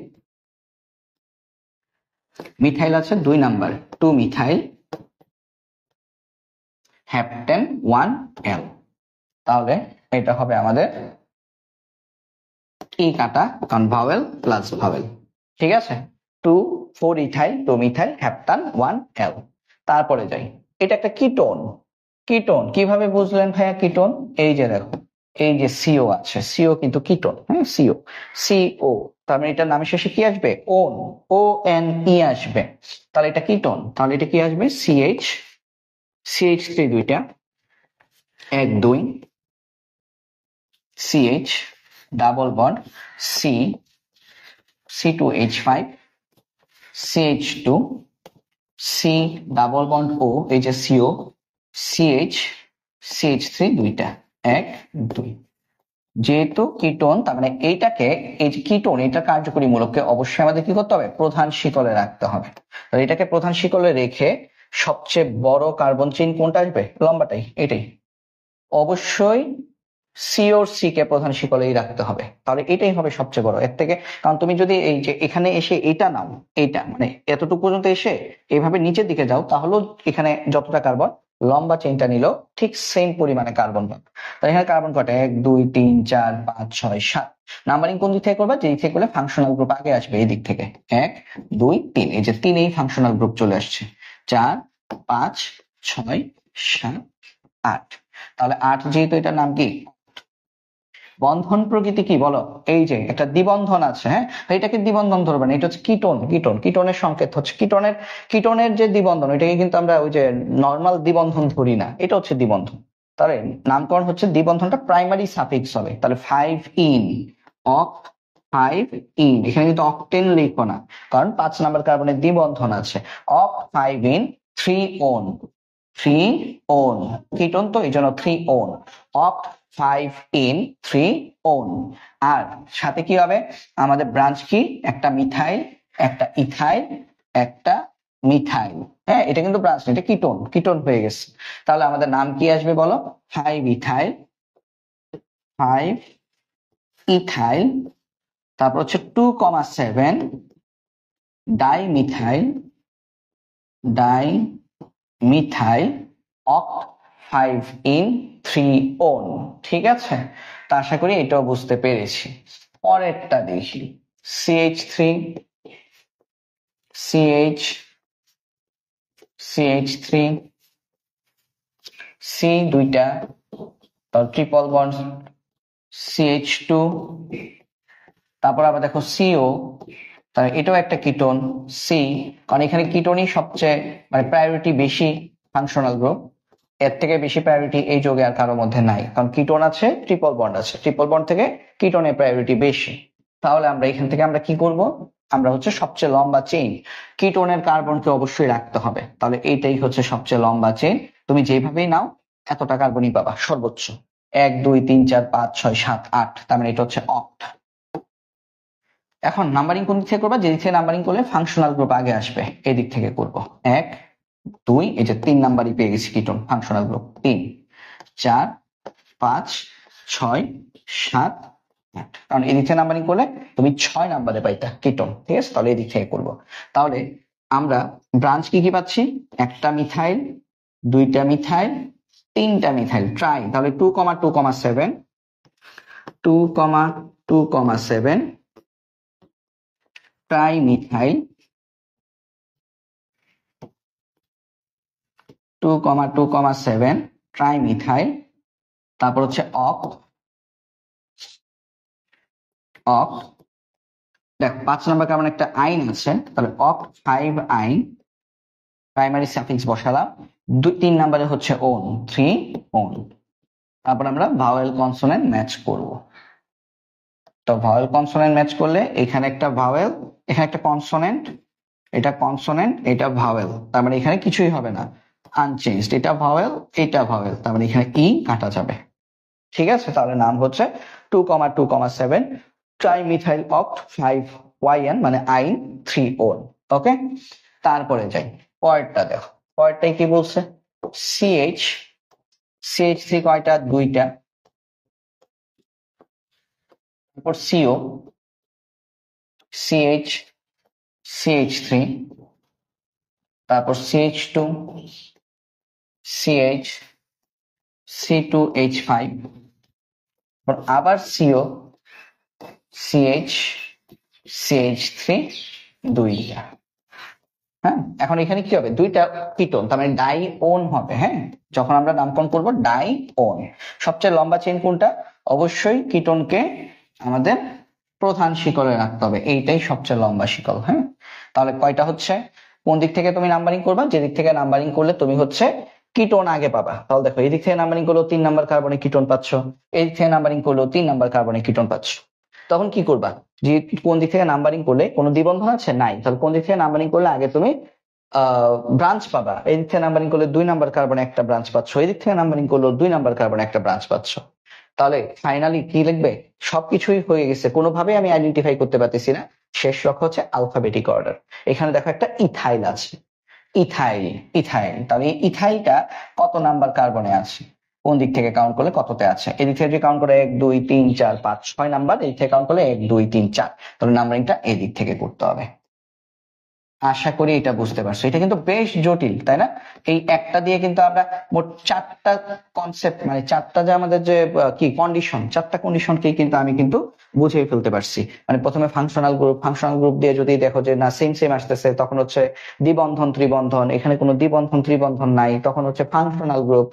মিথাইল আছে 2 নাম্বার 2 মিথাইল, হ্যাপ্টেন 1 L। তাহলে এটা হবে আমাদের ই কাটা, কারণ ভাওয়েল প্লাস ভাওয়েল। ঠিক আছে, 2 4 ইথাইল 2 মিথাইল হ্যাপ্টান 1 L। তারপরে যাই, এটা একটা কিটোন। কিটোন কিভাবে বুঝলেন ভাইয়া কিটোন? এই যে দেখো, এই যে সিও আছে, সিও কিন্তু কিটোন। হ্যাঁ, সিও সিও, তার মানে এটার নামের শেষে কি আসবে? ওন, ও এন ই আসবে। তাহলে এটা কিটোন, তাহলে এটা কি আসবে? সিএইচ, সিএইচ থ্রি দুইটা, 1 2, CH double bond C, C2H5, CH2, C double bond O, এই যে সিও, সিএইচ, CH3 দুইটা, 1 2। যেহেতু কিটোন, তার মানে এইটাকে, এই যে কিটোন, এটা কার্যকরী মূলককে অবশ্যই আমাদের কি করতে হবে? প্রধান শিকলে রাখতে হবে। তো এটাকে প্রধান শিকলে রেখে সবচেয়ে বড় কার্বন চেইন কোনটা আসবে? লম্বাটাই, এটাই অবশ্যই সিওর সি কে প্রধান শিকলেই রাখতে হবে। তাহলে এটাই হবে সবচেয়ে বড় এর থেকে। কারণ তুমি যদি এই যে এখানে এসে এটা নাও, এইটা মানে এতটুকু পর্যন্ত এসে এইভাবে নিচের দিকে যাও, তাহলেও এখানে যতটা কার্বন, লম্বা চেইনটা নিল ঠিক সেম পরিমাণে কার্বন পাবে। তাহলে এখানে কার্বন কয়টা? 1 2 3 4 5 6 7। নাম্বারিং কোন দিক থেকে করবা? যে দিক থেকে করলে ফাংশনাল গ্রুপ আগে আসবে, এই দিক থেকে 1 2 3, এই যে 3 এই ফাংশনাল গ্রুপ চলে আসছে। 4 5 6 7 8। তাহলে 8, যেহেতু এটার নাম কি? বন্ধন প্রকৃতি কি বলো? এই যে একটা দ্বিবন্ধন আছে, হ্যাঁ, এটাকে দ্বিবন্ধন ধরবে না, এটা হচ্ছে কিটোন। কিটোন, কিটোনের সংকেত হচ্ছে কিটোনের, কিটোনের যে দ্বিবন্ধন, এটাকে কিন্তু আমরা ওই যে নর্মাল দ্বিবন্ধন ধরি না, এটা হচ্ছে দ্বিবন্ধন। তাহলে নামকরণ হচ্ছে দ্বিবন্ধনটা প্রাইমারি সাফিক্স হবে। তাহলে 5 ইন, অক 5 ইন, এখানে কিন্তু অকটেন লিখো না, কারণ 5 নাম্বার কার্বনের দ্বিবন্ধন আছে। অক 5 ইন 3 ওন, 3 ওন, কিটোন তো এই জন্য 3 ওন, অক 5 in 3 ওন। আর সাথে কি হবে? আমাদের ব্রাঞ্চ কি? একটা মিথাইল, একটা ইথাইল, একটা মিথাইল। হ্যাঁ, এটা কিন্তু ব্রাঞ্চ না, এটা কিটোন, কিটোন হয়ে গেছে। তাহলে আমাদের নাম কি আসবে বলো? 5 ইথাইল, 5 ইথাইল, তারপর হচ্ছে 2,7 ডাই মিথাইল, ডাই মিথাইল, অক 5 in 3 ওন। ঠিক আছে, তা আশা করি এটাও বুঝতে পেরেছি। পরেরটা দেখি, CH3, CH, CH3, C দুইটা, তারপর ট্রিপল বন্ড CH2, তারপর আবার দেখো CO, তাহলে এটাও একটা কিটোন সি, কারণ এখানে কিটোনই সবচেয়ে মানে প্রায়োরিটি বেশি ফাংশনাল গ্রুপ। এর থেকে বেশি প্রায়োরিটি এই যোগে আর কারোর মধ্যে নাই, কারণ কিটোন আছে, ট্রিপল বন্ড আছে, ট্রিপল বন্ড থেকে কিটোনের প্রায়োরিটি বেশি। তাহলে আমরা এখান থেকে আমরা কি করব? আমরা হচ্ছে সবচেয়ে লম্বা চেইন, কিটোনের কার্বনকে অবশ্যই রাখতে হবে। তাহলে এইটাই হচ্ছে সবচেয়ে লম্বা চেইন। তুমি যেভাবেই নাও এতটা কার্বনই পাবা সর্বোচ্চ, 1 2 3 4 5 6 7 8, তার মানে এটা হচ্ছে অক্ট। এখন নাম্বারিং কোন দিক থেকে করবা? যে দিক থেকে নাম্বারিং করলে ফাংশনাল গ্রুপ আগে আসবে, এই দিক থেকে করব। 1 2, এই যে 3 নাম্বারই পেয়ে গেছি কিটোন, ফাংশনাল গ্রুপ 3 4 5 6 7 8, কারণ এই দিক থেকে নাম্বারিং করলে তুমি 6 নাম্বারে পাইতা কিটোন। ঠিক আছে, তাহলে এই দিক থেকে করবো। তাহলে আমরা ব্রাঞ্চ কি কি পাচ্ছি? একটা মিথাইল, দুইটা মিথাইল, তিনটা মিথাইল, ট্রাই। তাহলে 2,2,7, 2,2,7 ট্রাই মিথাইল, 2,2,7 ট্রাই মিথাইল, তারপর হচ্ছে অক, অক দেখ 5 নাম্বার কার্বন একটা আইন আছে, তাহলে অক 5 আইন, প্রাইমারি সাফিক্স বসালাম, 3 নম্বরে হচ্ছে ওন, 3 ওন। তারপর আমরা ভাওয়েল কনসোনেন্ট ম্যাচ করব। তো ভাওয়েল কনসোনেন্ট ম্যাচ করলে এখানে একটা ভাওয়েল, এখানে একটা কনসোনেন্ট, এটা কনসোনেন্ট, এটা ভাওয়েল, তার মানে এখানে কিছুই হবে না, আনচেঞ্জড। এটা ভাওয়েল, এটা ভাওয়েল, তার মানে এখানে ই কাটা যাবে। ঠিক আছে, তাহলে নাম হচ্ছে 2,2,7 ট্রাইমিথাইল অক্ট 5YN, মানে আইন 3 ওন। ওকে, তারপরে যাই পরেরটা, দেখো পরেরটাই কি বলছে, CH3 কয়টা, 2টা। তারপর CO, CH3, তারপর CH2, C2H5, আবার CO, CH3, 2টা। হ্যাঁ, এখন এখানে কি হবে, 2টা কিটোন, তার মানে ডাই ওন হবে। হ্যাঁ, যখন আমরা নামকরণ করব ডাই ওন। সবচেয়ে লম্বা চেইন কোনটা, অবশ্যই কিটোনকে আমাদের প্রধান শিকলে রাখতে হবে, এইটাই সবচেয়ে লম্বা শিকল। হ্যাঁ, তাহলে কয়টা হচ্ছে, কোন দিক থেকে তুমি নাম্বারিং করবা, যে দিক থেকে নাম্বারিং করলে তুমি হচ্ছে কিটোন আগে পাবা। তাহলে দেখো, এই দিক থেকে নাম্বারিং করলেও 3 নাম্বার কার্বনে কিটোন পাচ্ছ, এই দিক থেকে নাম্বারিং করলেও 3 নাম্বার কার্বনে কিটোন পাচ্ছ। তখন কি করবা, যে কোন দিক থেকে নাম্বারিং করলে কোনো দ্বিবন্ধন আছে নাই, তাহলে কোন দিক থেকে নাম্বারিং করলে আগে তুমি ব্রাঞ্চ পাবা। এই দিক থেকে নাম্বারিং করলে 2 নাম্বার কার্বনে একটা ব্রাঞ্চ পাচ্ছ, এই দিক থেকে নাম্বারিং করলেও 2 নাম্বার কার্বনে একটা ব্রাঞ্চ পাচ্ছ। তাহলে ফাইনালি কি লিখবে, সবকিছুই হয়ে গেছে, কোনোভাবেই আমি আইডেন্টিফাই করতে পারতেছি না। শেষ লক্ষ্য হচ্ছে আলফাবেটিক অর্ডার। এখানে দেখো একটা ইথাইল আছে, ইথাইল, তাহলে এই ইথাইলটা কত নাম্বার কার্বনে আছে, কোন দিক থেকে কাউন্ট করলে কততে আছে, এদিক থেকে যদি কাউন্ট করে 1 2 3 4 5 6 নাম্বার, এদিক থেকে কাউন্ট করলে 1 2 3 4, তাহলে নাম্বারিংটা এদিক থেকে করতে হবে। আশা করি এটা বুঝতে পারছো, এটা কিন্তু বেশ জটিল, তাই না? এই একটা দিয়ে কিন্তু আমরা মোট 4টা কনসেপ্ট, মানে 4টা যে আমাদের যে কি কন্ডিশন, 4টা কন্ডিশনকে কিন্তু আমি কিন্তু বুঝিয়ে ফেলতে পারছি। মানে প্রথমে ফাংশনাল গ্রুপ দিয়ে যদি দেখো যে না সেম আসতেছে, তখন হচ্ছে দ্বিবন্ধন ত্রিবন্ধন, এখানে কোনো দ্বিবন্ধন ত্রিবন্ধন নাই, তখন হচ্ছে ফাংশনাল গ্রুপ,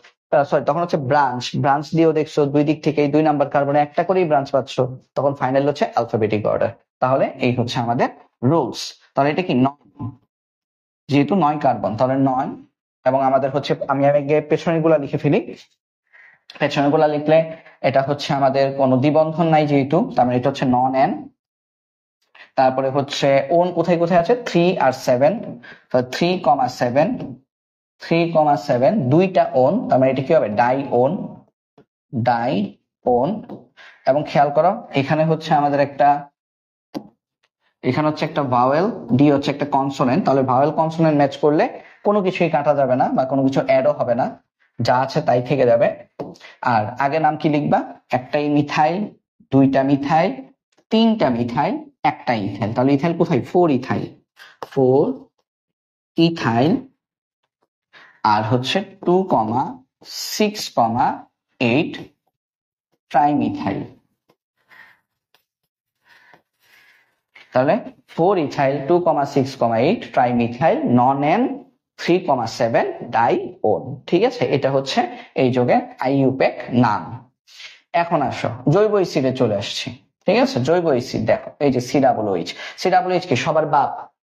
সরি তখন হচ্ছে ব্রাঞ্চ দিয়েও দেখছো, দুই দিক থেকে 2 নাম্বার কার্বনে একটা করেই ব্রাঞ্চ পাচ্ছ, তখন ফাইনাল হচ্ছে অ্যালফাবেটিক অর্ডার। তাহলে এই হচ্ছে আমাদের রুলস। তাহলে এটা কি, যেহেতু 9 কার্বন, তাহলে 9, এবং আমাদের হচ্ছে, আমি আগে পেছনের গুলা লিখে ফেলি। পেছনের গুলা লিখলে এটা হচ্ছে আমাদের কোনো দ্বিবন্ধন নাই যেহেতু, তার মানে এটা হচ্ছে নন এন। তারপরে হচ্ছে ওন কোথায় কোথায় আছে, 3 আর 7, 3,7 দুইটা ওন, তার মানে এটা কি হবে, ডাই ওন। এবং খেয়াল করো এখানে হচ্ছে আমাদের এখানে হচ্ছে একটা ভাওয়েল, ডি হচ্ছে একটা কনসোনেন্ট, তাহলে ভাওয়েল কনসোনেন্ট ম্যাচ করলে কোনো কিছুই কাটা যাবে না বা কোনো কিছু অ্যাডও হবে না, যা আছে তাই থেকে যাবে। আর আগে নাম কি লিখবা, একটাই মিথাইল, 2টা মিথাইল, 3টা মিথাইল, একটা ইথাইল, তাহলে ইথাইল কোথায়, 4 ইথাইল, আর হচ্ছে 2,6,8 ট্রাইমিথাইল। তাহলে 4 ethyl, 2,6,8 trimethyl, nonane, 3,7 dione. ঠিক আছে, এটা হচ্ছে এই যোগের আইইউপ্যাক নাম। এখন আসো জৈব অ্যাসিডে চলে আসছি। ঠিক আছে, জৈব অ্যাসিড দেখো, এই যে সিডাব্লিউএইচ কি সবার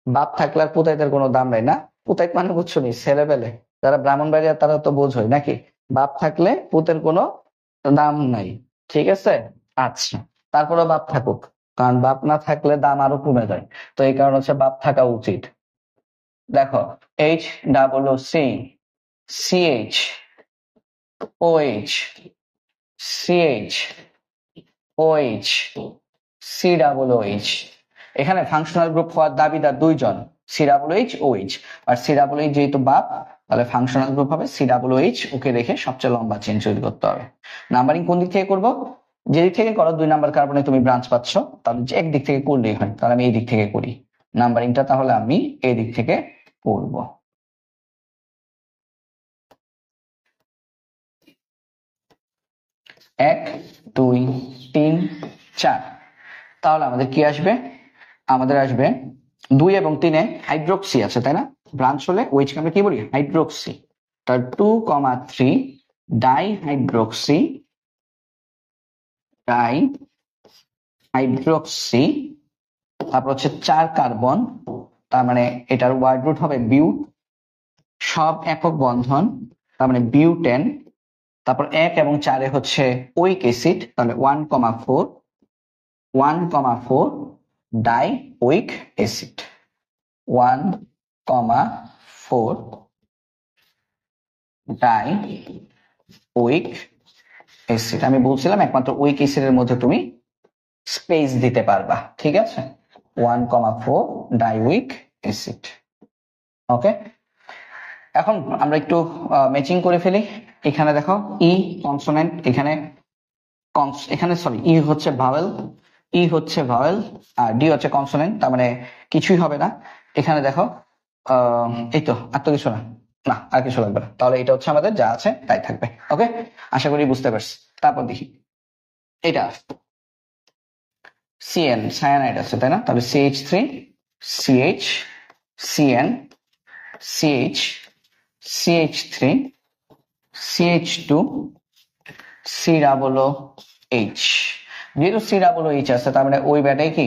বাপ থাকলে আর পুতাইতের কোনো দাম নাই না, পুতাইত মানে বুঝছো নি, ছেলেবেলে যারা ব্রাহ্মণবাড়িয়া তারা তো বোঝোই নাকি, বাপ থাকলে পুতের কোনো দাম নাই। ঠিক আছে, আচ্ছা, তারপরে বাপ থাকুক, কারণ বাপ না থাকলে দাম আরো কমে যায়, তো এই কারণে হচ্ছে বাপ থাকা উচিত। দেখো H+C, CH, OH, CH, OH, COOH। এখানে ফাংশনাল গ্রুপ হওয়ার দাবিদার 2জন, COOH, OH। আর COOH যেহেতু বাপ, তাহলে ফাংশনাল গ্রুপ হবে COOH, ওকে রেখে সবচেয়ে লম্বা চেইন তৈরি করতে হবে। নাম্বারিং কোন দিক থেকে করবো, যে দিক থেকে করো 2 নাম্বার কার্বনে তুমি ব্রাঞ্চ পাচ্ছ, তাহলে এক দিক থেকে করলেই হয়, তাহলে আমি এই দিক থেকে করি নাম্বারিংটা, তাহলে আমি এই দিক থেকে করব। 1 2 3 4, তাহলে আমাদের কি আসবে, আমাদের আসবে 2 এবং 3-এ হাইড্রোক্সি আছে, তাই না? ব্রাঞ্চ হলে ওইচকে আমরা কি বলি, হাইড্রোক্সি। তার 2,3 ডাইহাইড্রোক্সি, তারপর হচ্ছে 4 কার্বন, তার মানে এটার ওয়ার্ড রুট হবে বিউট, সব একক বন্ধন, তার মানে বিউটেন, তারপর 1 এবং 4 হচ্ছে ওইক অ্যাসিড, তাহলে 1,4 ডাই ওইক অ্যাসিড, 1,4 ডাই ওইক অ্যাসিড। আমি বলছিলাম একমাত্র ওইক অ্যাসিডের মধ্যে তুমি স্পেস দিতে পারবা, ঠিক আছে? 1,4 ডাই ওইক অ্যাসিড। ওকে, এখন আমরা একটু ম্যাচিং করে ফেলি। এখানে দেখো ই কনসোনেন্ট, এখানে সরি ই হচ্ছে ভাওয়েল, আর ডি হচ্ছে কনসোনেন্ট, তার মানে কিছুই হবে না। এখানে দেখো এই তো, আর তো কিছু না, না আর কিছু লাগবে না, তাহলে এটা হচ্ছে আমাদের যা আছে তাই থাকবে। ওকে, আশা করি বুঝতে পারছি। তারপর দেখি এটা সিএন, সায়ানাইড আছে তাই না? তাহলে CH3 CH CN CH CH3 CH2 COOH। যেহেতু COOH আছে তার মানে ওই ব্যাটাই কি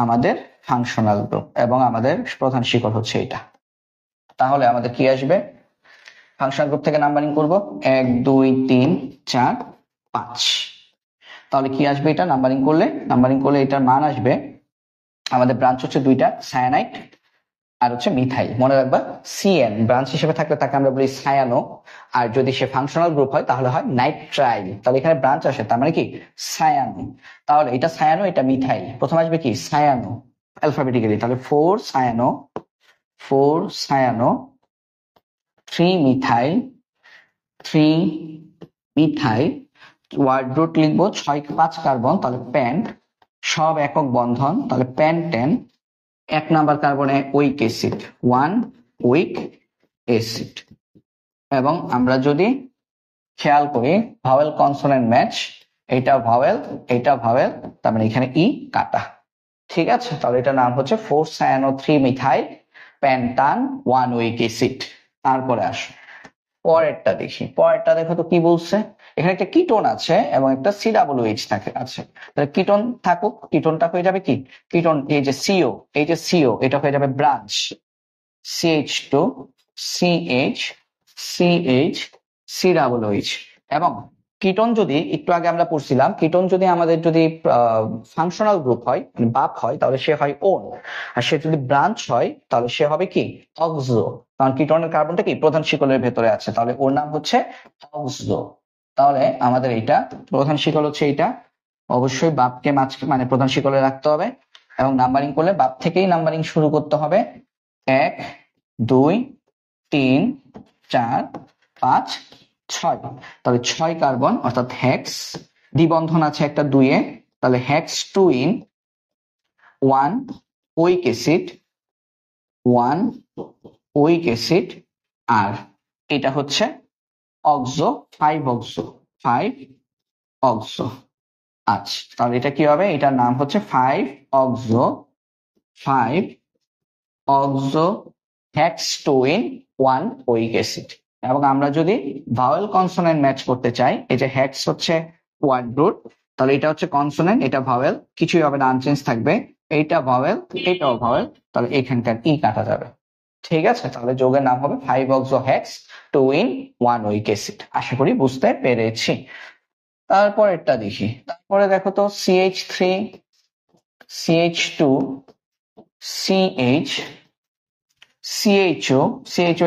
আমাদের ফাংশনাল গ্রুপ, এবং আমাদের প্রধান শিকড় হচ্ছে এটা। তাহলে আমাদের কি আসবে? ফাংশনাল গ্রুপ থেকে নাম্বারিং করব 1 2 3 4 5। তাহলে কি আসবে? এটা নাম্বারিং করলে এটার মান আসবে, আমাদের ব্রাঞ্চ হচ্ছে দুইটা, সায়ানাইড আর হচ্ছে মিথাইল। মনে রাখবা সিএন ব্রাঞ্চ হিসেবে থাকলে তাকে আমরা বলি সায়ানো, আর যদি সে ফাংশনাল গ্রুপ হয় তাহলে হয় নাইট্রাইল। তাহলে এখানে ব্রাঞ্চ আসে, তার মানে কি সায়ানো। তাহলে এটা সায়ানো, এটা মিথাইল, প্রথম আসবে কি সায়ানো অ্যালফাবেটিক্যালি। তাহলে 4 সায়ানো 3 মিথাইল ওয়ার্ড রুট লিখবো 6 5 কার্বন, তাহলে প্যান্ট, সব একক বন্ধন, তাহলে প্যান্টেন, 1 নাম্বার কার্বনে ওইক অ্যাসিড, 1 ওইক অ্যাসিড। এবং আমরা যদি খেয়াল করি ভাওয়েল কনসোনেন্ট ম্যাচ, এটা ভাওয়েল, তার মানে এখানে ই কাটা, ঠিক আছে? তাহলে এটার নাম হচ্ছে 4 সায়ানো 3 মিথাইল প্যান্টান 1 ওইক অ্যাসিড। তারপরে আসো পরেরটা দেখি, দেখো তো কি বলছে। এখানে একটা কিটোন আছে এবং একটা COOH আছে। তাহলে কিটোন থাকুক, কিটোনটা হয়ে যাবে কি কিটোন, এই যে CO এটা হয়ে যাবে ব্রাঞ্চ, CH2 CH COOH। এবং কিটোন যদি একটু আগে আমরা পড়ছিলাম, কিটোন যদি আমাদের যদি ফাংশনাল গ্রুপ হয় মানে বাপ হয় তাহলে সে হয় ওন, আর সে যদি ব্রাঞ্চ হয় তাহলে সে হবে কি অক্সো, কারণ কিটোনের কার্বনটা কি প্রধান শিকলের ভেতরে আছে, তাহলে ওর নাম হচ্ছে অক্সো। তাহলে আমাদের এটা প্রধান শিকল হচ্ছে এটা, অবশ্যই বাপকে মানে প্রধান শিকলে রাখতে হবে, এবং নাম্বারিং করলে বাপ থেকেই নাম্বারিং শুরু করতে হবে। 1 2 3 4 5 6, তাহলে 6 কার্বন অর্থাৎ হেক্স, দ্বিবন্ধন আছে একটা 2 এ, তাহলে হেক্স 2 ইন 1 ওইক অ্যাসিড, আর এটা হচ্ছে অক্সো 5 অক্সো। আচ্ছা, তাহলে এটা কি হবে? এটার নাম হচ্ছে 5 oxo hex 2 en 1 oic acid. এবং আমরা যদি ভাওয়েল কনসোনেন্ট ম্যাচ করতে চাই, এই যে হেক্স হচ্ছে ওয়ার্ড রুট, তাহলে এটা হচ্ছে কনসোনেন্ট, এটা ভাওয়েল, কিছুই হবে না, আনচেঞ্জ থাকবে, এইটা ভাওয়েল, এটাও ভাওয়েল, তাহলে এখানকার ই কাটা যাবে, ঠিক আছে? তাহলে যোগের নাম হবে 5 oxo hex 2 en 1 oic acid. আশা করি বুঝতে পেরেছি। তারপরেরটা দেখি, তারপরে দেখো তো CH3 CH2 CHO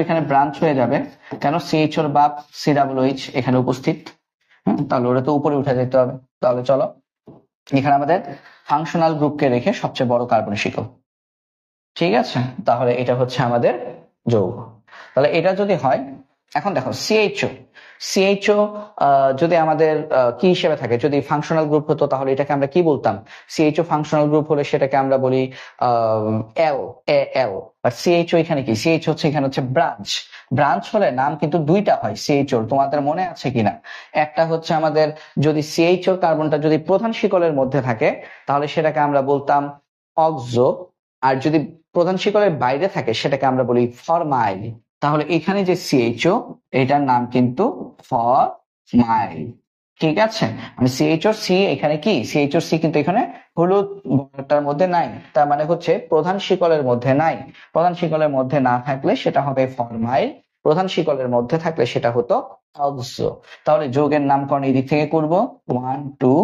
এখানে ব্রাঞ্চ হয়ে যাবে, কেন? CH ওর বাপ COOH এখানে উপস্থিত, তাহলে ওরা তো উপরে উঠে যেতে হবে। তাহলে চলো এখানে আমাদের ফাংশনাল গ্রুপকে রেখে সবচেয়ে বড় কার্বন শিকল, ঠিক আছে? তাহলে এটা হচ্ছে আমাদের যৌগ। তাহলে এটা যদি হয়, এখন দেখো CHO যদি আমাদের কি হিসেবে থাকে, যদি ফাংশনাল গ্রুপ হতো তাহলে এটাকে আমরা কি বলতাম? CHO ফাংশনাল গ্রুপ হলে সেটাকে আমরা বলি এল। বাট CHO এখানে কি? CH হচ্ছে এখানে হচ্ছে ব্রাঞ্চ হলে নাম কিন্তু দুইটা হয় CHO, তোমাদের মনে আছে কিনা? একটা হচ্ছে আমাদের যদি CHO কার্বনটা যদি প্রধান শিকলের মধ্যে থাকে তাহলে সেটাকে আমরা বলতাম অক্সো, আর যদি প্রধান শিকলের বাইরে থাকে সেটাকে আমরা বলি ফরমাইল। তাহলে এখানে যে CHO এটার নাম কিন্তু ফরমাইল, ঠিক আছে? মানে CHO C এখানে কি CHO C কিন্তু এখানে হলুদ বর্ণটার মধ্যে নাই, তার মানে হচ্ছে প্রধান শিকলের মধ্যে নাই। প্রধান শিকলের মধ্যে না থাকলে সেটা হবে ফরমাইল, প্রধান শিকলের মধ্যে থাকলে সেটা হতো অক্সো। তাহলে যৌগের নামকরণ এই দিক থেকে করব 1 2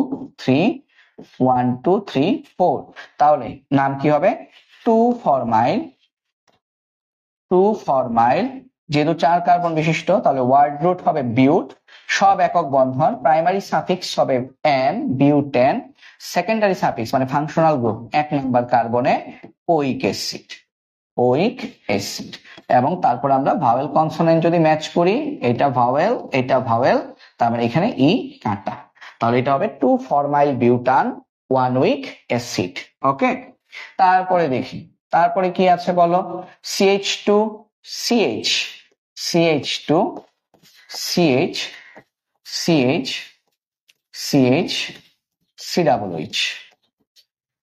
3 1 2 3 4। তাহলে নাম কি হবে 2 ফরমাইল। 2 ফরমাইল যেহেতু 4 কার্বন বিশিষ্ট তাহলে ওয়ার্ড রুট হবে বিউট, সব একক বন্ধন, প্রাইমারি সাফিক্স হবে এন বিউটেন, সেকেন্ডারি সাফিক্স মানে functional group 1 number কার্বনে ওইক acid. ওইক acid. এবং তারপর আমরা ভাওয়েল কনসোনেন্ট যদি ম্যাচ করি, এটা ভাওয়েল এটা ভাওয়েল, তার মানে এখানে ই কাটা, তাহলে এটা হবে 2 ফরমাইল বিউটান 1 উইক অ্যাসিড। ওকে, তারপরে দেখি তারপরে কি আছে বলো, CH2 CH CH2 CH CH CH COOH।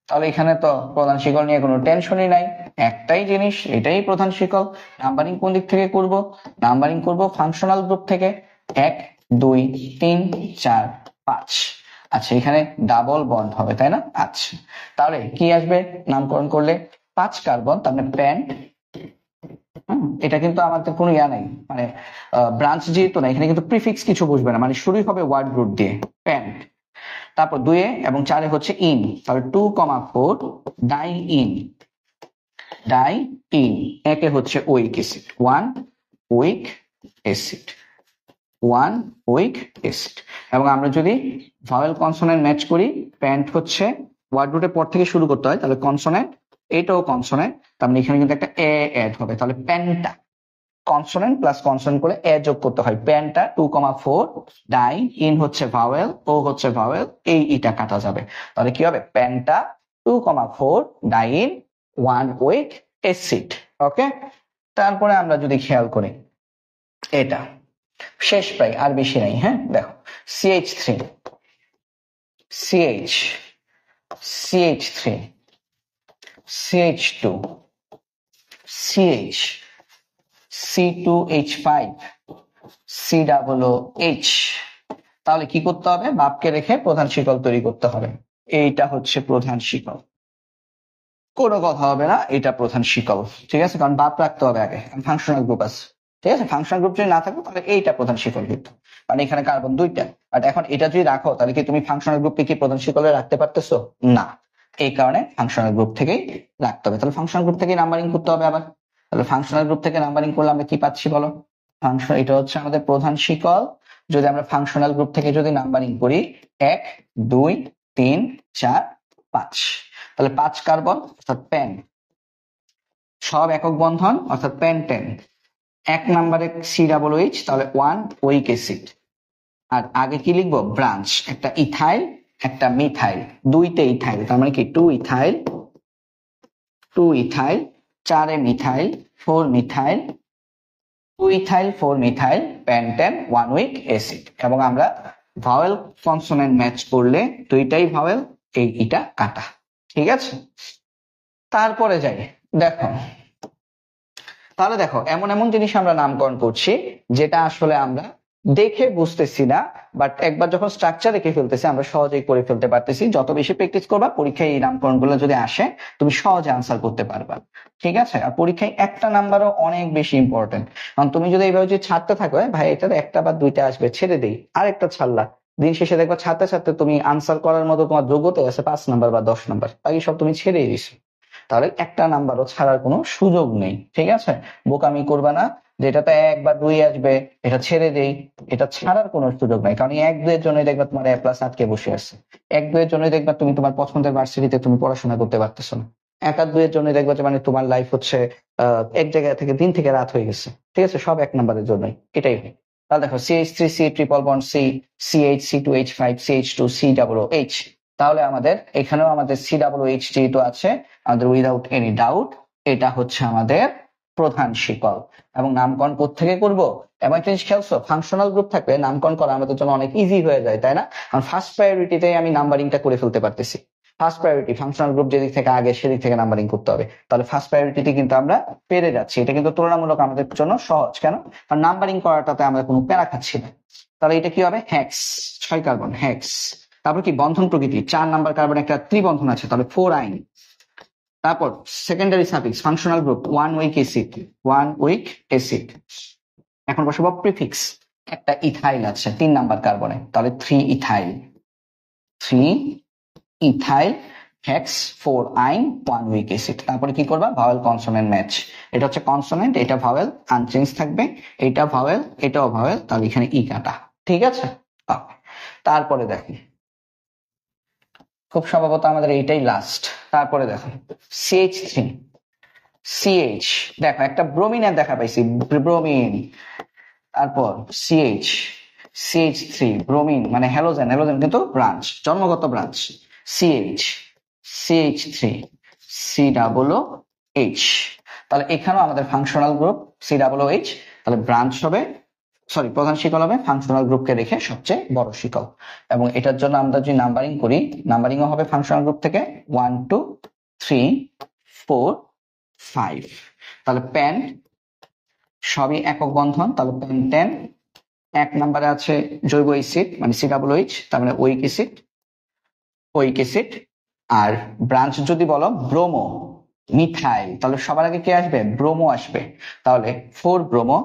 তাহলে এখানে তো প্রধান শিকল নিয়ে কোনো টেনশনই নাই, একটাই জিনিস, এটাই প্রধান শিকল। নাম্বারিং কোন দিক থেকে করব, নাম্বারিং করব ফাংশনাল গ্রুপ থেকে 1 2 3 4 5। আচ্ছা এখানে ডাবল বন্ড হবে তাই না? আচ্ছা তাহলে কি আসবে নামকরণ করলে 5 কার্বন, তার মানে প্যান্ট। এটা কিন্তু আমাদের কোনো ইয়া নাই, মানে ব্রাঞ্চ যেহেতু না এখানে কিন্তু প্রিফিক্স কিছু বসবে না, মানে শুরুই হবে ওয়ার্ড রুট দিয়ে প্যান্ট। তারপর 2 এবং 4 হচ্ছে ইন, তাহলে 2,4 ডাই ইন। ডাই ইন একে হচ্ছে oic acid 1 weak acid 1 weak acid. এবং আমরা যদি ভাওয়েল কনসোনেন্ট ম্যাচ করি, প্যান্ট হচ্ছে ওয়ার্ড রুটের পর থেকে শুরু করতে হয়, তাহলে কনসোনেন্ট, এটাও কনসোনেন্ট, তার মানে এখানে কিন্তু একটা এ অ্যাড হবে, তাহলে প্যান্টা। কনসোনেন্ট প্লাস কনসোনেন্ট করে এ যোগ করতে হয়, প্যান্টা 2,4 ডাই ইন হচ্ছে ভাওয়েল, ও হচ্ছে ভাওয়েল, এই ইটা কাটা যাবে, তাহলে কি হবে প্যান্টা 2,4 ডাইন 1 উইক অ্যাসিড। ওকে, তারপরে আমরা যদি খেয়াল করি এটা শেষ প্রায় আর বেশি নাই। হ্যাঁ দেখো CH3 CH CH3 CH2 CH C2H5 COOH। তাহলে কি করতে হবে, বাপকে রেখে প্রধান শিকল তৈরি করতে হবে। এইটা হচ্ছে প্রধান শিকল, কোনো কথা হবে না, এটা প্রধান শিকল। ঠিক আছে, কারণ বাপ রাখতে হবে আগে, ফাংশনাল গ্রুপ আছে। ঠিক আছে, ফাংশনাল গ্রুপ যদি না থাকো তাহলে এইটা প্রধান শিকল কিন্তু, মানে এখানে কার্বন 2টা, বাট এখন এটা যদি রাখো তাহলে কি তুমি ফাংশনাল গ্রুপকে কি প্রধান শিকলে রাখতে পারতেছো না, এই কারণে ফাংশনাল গ্রুপ থেকেই রাখতে হবে। তাহলে ফাংশনাল গ্রুপ থেকে নাম্বারিং করতে হবে আবার। তাহলে ফাংশনাল গ্রুপ থেকে নাম্বারিং করলে আমরা কি পাচ্ছি বলো, ফাংশন, এটা হচ্ছে আমাদের প্রধান শিকল। যদি আমরা ফাংশনাল গ্রুপ থেকে যদি নাম্বারিং করি 1 2 3 4 5, তাহলে 5 কার্বন অর্থাৎ পেন, সব একক বন্ধন অর্থাৎ পেন্টেন। 1 নম্বরে COOH, তাহলে 1 উইক অ্যাসিড। আর আগে কি লিখবো, ব্রাঞ্চ, একটা ইথাইল একটা মিথাইল, 2টে ইথাইল, তার মানে কি 2 ethyl 2 ethyl, 4 methyl 4 methyl, 2 ethyl 4 methyl, pentane 1 weak acid. এবং আমরা ভাওয়েল কনসোনেন্ট ম্যাচ করলে দুইটাই ভাওয়েল, এই ইটা কাটা। ঠিক আছে, তারপরে যাই দেখো, তাহলে দেখো এমন এমন জিনিস আমরা নামকরণ করছি যেটা আসলে আমরা দেখে বুঝতেছি না, বাট একবার যখন স্ট্রাকচার রেখে ফেলতেছি আমরা সহজেই করে ফেলতে পারতেছি। যত বেশি প্র্যাকটিস করবা পরীক্ষায় এই নামকরণগুলো যদি আসে তুমি সহজে আনসার করতে পারবা। ঠিক আছে, আর পরীক্ষায় একটা নাম্বারও অনেক বেশি ইম্পর্টেন্ট, কারণ তুমি যদি এইভাবে যদি ছাড়তে থাকো, ভাই এটার একটা বা দুইটা আসবে ছেড়ে দেই, আরেকটা ছাড়লা, দিন শেষে দেখবা ছাড়তে ছাড়তে তুমি আনসার করার মতো তোমার যোগ্যতা আছে 5 নাম্বার বা 10 নাম্বার, বাকি সব তুমি ছেড়েই দিছো, তাহলে একটা নাম্বারও ছাড়ার কোনো সুযোগ নেই। ঠিক আছে, বোকামি করবা না, যেটাতে 1 বা 2 আসবে এটা ছেড়ে দেই, এটা ছাড়ার কোনো সুযোগ নাই, কারণ 1 2 এর জন্যই দেখবা তোমার A+ আটকে বসে আছে, 1 2 এর জন্যই দেখবা তুমি তোমার পছন্দের ভার্সিটিতে তুমি পড়াশোনা করতে পারতেছো না, 1 আর 2 এর জন্যই দেখবা যে মানে তোমার লাইফ হচ্ছে এক জায়গা থেকে দিন থেকে রাত হয়ে গেছে। ঠিক আছে, সব 1 নাম্বারের জন্যই, এটাই হয়। তাহলে দেখো CH3 C triple bond C CH C2H5 CH2 COOH, তাহলে আমাদের এখানেও আমাদের COOH যেহেতু আছে, আমাদের উইদাউট এনি ডাউট এটা হচ্ছে আমাদের প্রধান শিকল। এবং নামকরণ কোত্থেকে করব, এবং একটা জিনিস খেয়ালছো, ফাংশনাল গ্রুপ থাকলে নামকরণ করা আমাদের জন্য অনেক ইজি হয়ে যায়, তাই না? কারণ ফার্স্ট প্রায়োরিটিতে আমি নাম্বারিংটা করে ফেলতে পারতেছি। ফার্স্ট প্রায়োরিটি ফাংশনাল গ্রুপ যেদিক থেকে আগে সেদিক থেকে নাম্বারিং করতে হবে, তাহলে ফার্স্ট প্রায়োরিটিতে কিন্তু আমরা পেরে যাচ্ছি। এটা কিন্তু তুলনামূলক আমাদের জন্য সহজ, কেন? কারণ নাম্বারিং করাটাতে আমরা কোনো প্যারা খাচ্ছি না। তাহলে এটা কি হবে, হেক্স, 6 কার্বন হেক্স। তারপর কি বন্ধন প্রকৃতি, 4 নাম্বার কার্বন একটা ত্রিবন্ধন আছে, তাহলে 4 আইন। তারপর secondary suffix functional group 1 weak acid 1 weak acid. এখন বসাবো প্রিফিক্স, একটা ইথাইল আছে 3 নাম্বার কার্বনে, তাহলে 3 ইথাইল, 3 ইথাইল হেক্স 4 আইন 1 উইক অ্যাসিড। তারপরে কি করবা, ভাওয়েল কনসোনেন্ট ম্যাচ, এটা হচ্ছে কনসোনেন্ট, এটা ভাওয়েল আনচেঞ্জ থাকবে, এটা ভাওয়েল এটাও ভাওয়েল, তাহলে এখানে ই কাটা, ঠিক আছে। তারপরে দেখো, খুব সম্ভবত আমাদের এইটাই লাস্ট। তারপরে দেখো CH3, CH, দেখো একটা ব্রোমিনের দেখা পাইছি, ব্রোমিন, তারপর CH, CH3 ব্রোমিন মানে হ্যালোজেন, হ্যালোজেন কিন্তু ব্রাঞ্চ, জন্মগত ব্রাঞ্চ, CH, CH3, COOH, তাহলে এখানেও আমাদের ফাংশনাল গ্রুপ COOH, তাহলে ব্রাঞ্চ হবে, সরি প্রধান শিকল হবে, ফাংশনাল গ্রুপকে রেখে সবচেয়ে বড় শিকল, এবং এটার জন্য আমরা যদি নাম্বারিং করি, নাম্বারিংও হবে ফাংশনাল গ্রুপ থেকে 1 2 3 4 5, তাহলে প্যান সবই একক বন্ধন, তাহলে পেন্টেন, এক নম্বরে আছে জৈব অ্যাসিড মানে COOH, তার মানে ওইক অ্যাসিড, ওইক অ্যাসিড, আর ব্রাঞ্চ যদি বলো ব্রোমো মিথাইল, তাহলে সবার আগে কি আসবে, ব্রোমো আসবে, তাহলে 4 ব্রোমো,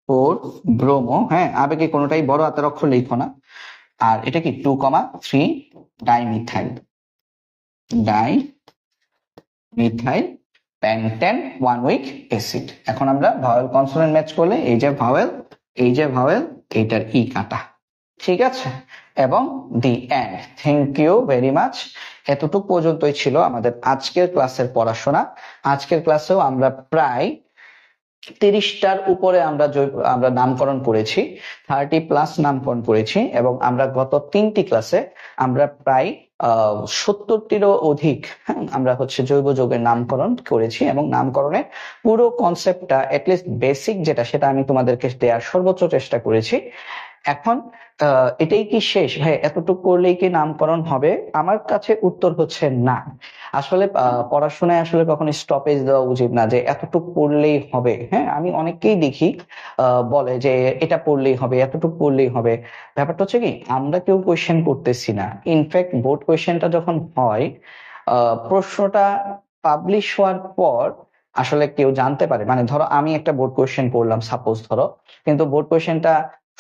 4 ব্রোমো, হ্যাঁ আবেগে কোনোটাই বড় হাতের অক্ষর লিখো না, আর এটা কি 2 3 dimethyl, dimethyl pentane 1 weak acid. এখন আমরা ভাওয়েল কনসোনেন্ট ম্যাচ করলে এই যে ভাওয়েল, এই যে ভাওয়েল, এইটার ই কাটা, ঠিক আছে, এবং the end. Thank you very much. এতটুকু পর্যন্তই ছিল আমাদের আজকের ক্লাসের পড়াশোনা। আজকের ক্লাসেও আমরা প্রায় 30টার উপরে আমরা নামকরণ করেছি, 30+ নামকরণ করেছি, এবং আমরা গত 3টি ক্লাসে আমরা প্রায় 70টিরও অধিক আমরা হচ্ছে জৈব যৌগের নামকরণ করেছি, এবং নামকরণের পুরো কনসেপ্টটা এটলিস্ট বেসিক যেটা সেটা আমি তোমাদেরকে দেওয়ার সর্বোচ্চ চেষ্টা করেছি। এখন এটাই কি শেষ ভাই, এতটুকু করলেই কি নামকরণ হবে? আমার কাছে উত্তর হচ্ছে না। আসলে পড়াশোনায় আসলে কখনো স্টপেজ দেওয়া উচিত না যে এতটুকু পড়লেই হবে। হ্যাঁ, আমি অনেককেই দেখি বলে যে এটা পড়লেই হবে, এতটুকু পড়লেই হবে। ব্যাপারটা হচ্ছে কি, আমরা কেউ কোয়েশ্চেন করতেছি না। ইনফ্যাক্ট বোর্ড কোয়েশ্চেনটা যখন হয়, প্রশ্নটা পাবলিশ হওয়ার পর আসলে কেউ জানতে পারে, মানে ধরো আমি একটা বোর্ড কোয়েশ্চেন পড়লাম সাপোজ ধরো, কিন্তু বোর্ড কোয়েশ্চেনটা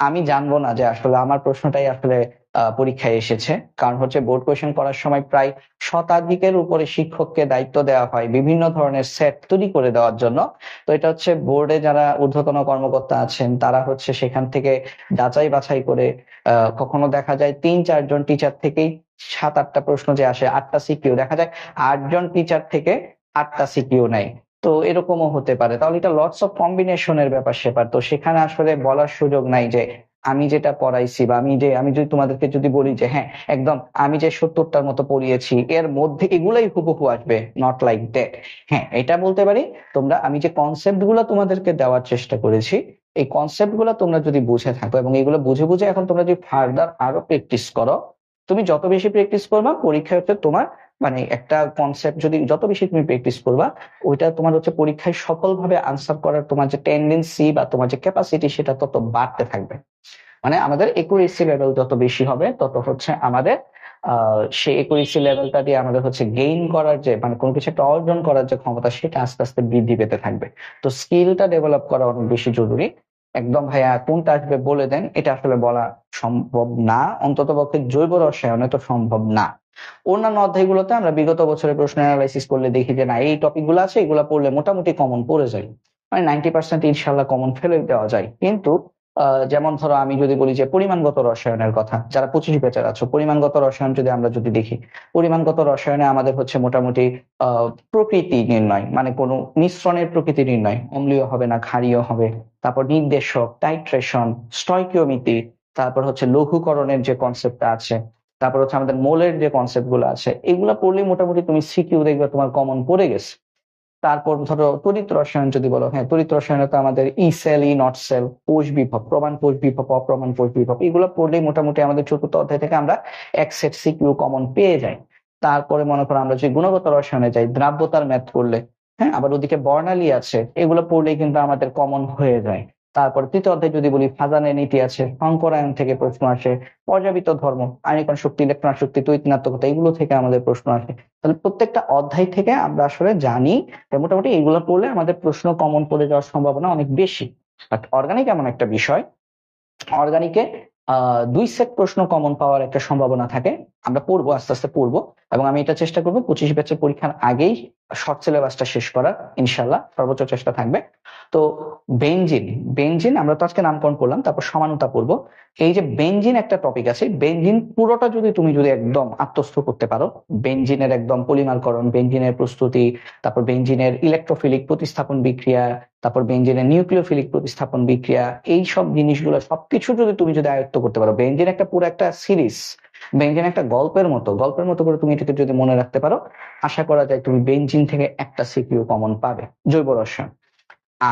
আমি জানবো না যে আসলে আমার প্রশ্নটাই আসলে পরীক্ষায় এসেছে। কারণ হচ্ছে বোর্ড কোয়েশ্চেন করার সময় প্রায় শতাধিকের উপরে শিক্ষককে দায়িত্ব দেওয়া হয় বিভিন্ন ধরনের সেট তৈরি করে দেওয়ার জন্য। তো এটা হচ্ছে বোর্ডে যারা ঊর্ধ্বতন কর্মকর্তা আছেন তারা হচ্ছে সেখান থেকে যাচাই বাছাই করে, কখনো দেখা যায় 3-4 জন টিচার থেকেই 7-8টা প্রশ্ন যে আসে, 8টা সিকিউ, দেখা যায় 8জন টিচার থেকে 8টা সিকিউ নেয়। তো এরকমও হতে পারে, তাহলে এটা লটস অফ কম্বিনেশনের ব্যাপার স্যাপার। তো সেখানে আসলে বলার সুযোগ নাই যে আমি যেটা পড়াইছি বা আমি যদি তোমাদেরকে যদি বলি যে হ্যাঁ একদম আমি যে 70টার মতো পড়িয়েছি এর মধ্যে এগুলাই হুবহু আসবে, নট লাইক দ্যাট। হ্যাঁ, এটা বলতে পারি তোমরা, আমি যে কনসেপ্ট গুলো তোমাদেরকে দেওয়ার চেষ্টা করেছি, এই কনসেপ্ট গুলো তোমরা যদি বুঝে থাকো এবং এগুলো বুঝে বুঝে এখন তোমরা যদি ফার্দার আরো প্র্যাকটিস করো, তুমি যত বেশি প্র্যাকটিস করবা পরীক্ষায় হচ্ছে তোমার, মানে একটা কনসেপ্ট যদি যত বেশি তুমি প্র্যাকটিস করবা, ওইটা তোমার হচ্ছে পরীক্ষায় সফলভাবে আনসার করার তোমার যে টেন্ডেন্সি বা তোমার যে ক্যাপাসিটি সেটা তত বাড়তে থাকবে। মানে আমাদের একুরেসি লেভেল যত বেশি হবে তত হচ্ছে আমাদের সেই একুরেসি লেভেলটা দিয়ে আমাদের হচ্ছে গেইন করার যে, মানে কোনো কিছু একটা অর্জন করার যে ক্ষমতা সেটা আস্তে আস্তে বৃদ্ধি পেতে থাকবে। তো স্কিলটা ডেভেলপ করা অনেক বেশি জরুরি। একদম ভাইয়া কোনটা আসবে বলে দেন, এটা আসলে বলা সম্ভব না, অন্তত পক্ষে জৈব রসায়নে তো সম্ভব না। অন্যান্য অধ্যায়গুলোতে আমরা বিগত বছরের প্রশ্ন অ্যানালাইসিস করলে দেখি যে না এই টপিক গুলো আছে, এগুলো পড়লে মোটামুটি কমন পড়ে যায়, মানে 90% ইনশাল্লাহ কমন ফেলে দেওয়া যায়। কিন্তু যেমন ধরো আমি যদি বলি যে পরিমাণগত রসায়নের কথা, যারা 25 ব্যাচের আছো, পরিমাণগত রসায়ন যদি আমরা যদি দেখি, পরিমাণগত রসায়নে আমাদের হচ্ছে মোটামুটি প্রকৃতি নির্ণয়, মানে কোনো মিশ্রণের প্রকৃতি নির্ণয়, অম্লীয় হবে না ক্ষারীয় হবে, তারপর নির্দেশক, টাইট্রেশন, স্টয়কিওমিতি, তারপর হচ্ছে লঘুকরণের যে কনসেপ্টটা আছে, তারপর হচ্ছে আমাদের মোলের যে কনসেপ্ট গুলো আছে, এগুলা পড়লে মোটামুটি তুমি সিকিউ দেখবে তোমার কমন পড়ে গেছে। তারপর ধরো তড়িৎ রসায়ন যদি বলো, হ্যাঁ তড়িৎ রসায়নে তো আমাদের ই সেল, ই নট সেল, কোষ বিভব, প্রমাণ কোষ বিভব, অপ্রমাণ কোষ বিভব, এগুলো পড়লেই মোটামুটি আমাদের চতুর্থ অধ্যায় থেকে আমরা এক সেট সিকিউ কমন পেয়ে যাই। তারপরে মনে করো আমরা যদি গুণগত রসায়নে যাই, দ্রাব্যতার ম্যাথ করলে, হ্যাঁ আবার ওদিকে বর্ণালী আছে, এগুলো পড়লেই কিন্তু আমাদের কমন হয়ে যায়। তারপর তৃতীয় অধ্যায় যদি বলি, ফাজানের নীতি আছে, সংকরায়ন থেকে প্রশ্ন আসে, পর্যাবৃত্ত ধর্ম, আয়নিকণ শক্তি, ইলেকট্রন শক্তি, তড়িৎ-ঋণাত্মকতা, এগুলো থেকে আমাদের প্রশ্ন আসে। তাহলে প্রত্যেকটা অধ্যায় থেকে আমরা আসলে জানি যে মোটামুটি এগুলো পড়লে আমাদের প্রশ্ন কমন পড়ে যাওয়ার সম্ভাবনা অনেক বেশি। বাট অর্গানিক এমন একটা বিষয়, অর্গানিকে 2 সেট প্রশ্ন কমন পাওয়ার একটা সম্ভাবনা থাকে। আমরা পড়বো, আস্তে আস্তে পড়বো, এবং আমি এটা চেষ্টা করবো 25 ব্যাচের পরীক্ষার আগেই শর্ট সিলেবাসটা শেষ করার, ইনশাল্লাহ সর্বোচ্চ চেষ্টা থাকবে। তো বেনজিন, বেনজিন আমরা তো আজকে নামকরণ করলাম, তারপর সমানতা পড়বো। এই যে বেনজিন একটা টপিক আছে, বেনজিন পুরোটা তুমি যদি একদম আত্মস্থ করতে পারো, বেনজিনের একদম পলিমারকরণ, বেনজিনের প্রস্তুতি, তারপর বেনজিনের ইলেকট্রোফিলিক প্রতিস্থাপন বিক্রিয়া, তারপর বেনজিনের নিউক্লিওফিলিক প্রতিস্থাপন বিক্রিয়া, এই সব জিনিসগুলো সবকিছু তুমি যদি আয়ত্ত করতে পারো, বেনজিন একটা পুরো একটা সিরিজ, বেনজিন একটা গল্পের মতো করে তুমি এটাকে যদি মনে রাখতে পারো, আশা করা যায় তুমি বেনজিন থেকে একটা সিকিউ কমন পাবে। জৈব রসায়ন।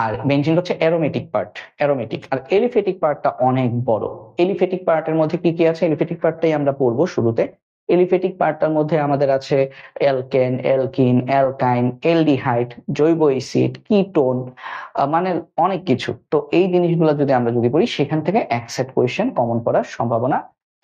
আর বেনজিন হচ্ছে অ্যারোমেটিক পার্ট, অ্যারোমেটিক। আর এলিফেটিক পার্টটা অনেক বড়। এলিফেটিক পার্টের মধ্যে কি কি আছে, এলিফেটিক পার্টটাই আমরা পড়বো শুরুতে। এলিফেটিক পার্টটার মধ্যে আমাদের আছে অ্যালকেন, অ্যালকিন, অ্যালকাইন, অ্যালডিহাইড, জৈব অ্যাসিড, কিটোন, মানে অনেক কিছু। তো এই জিনিসগুলো যদি পড়ি, সেখান থেকে এক সেট কোয়েশ্চেন কমন পড়ার সম্ভাবনা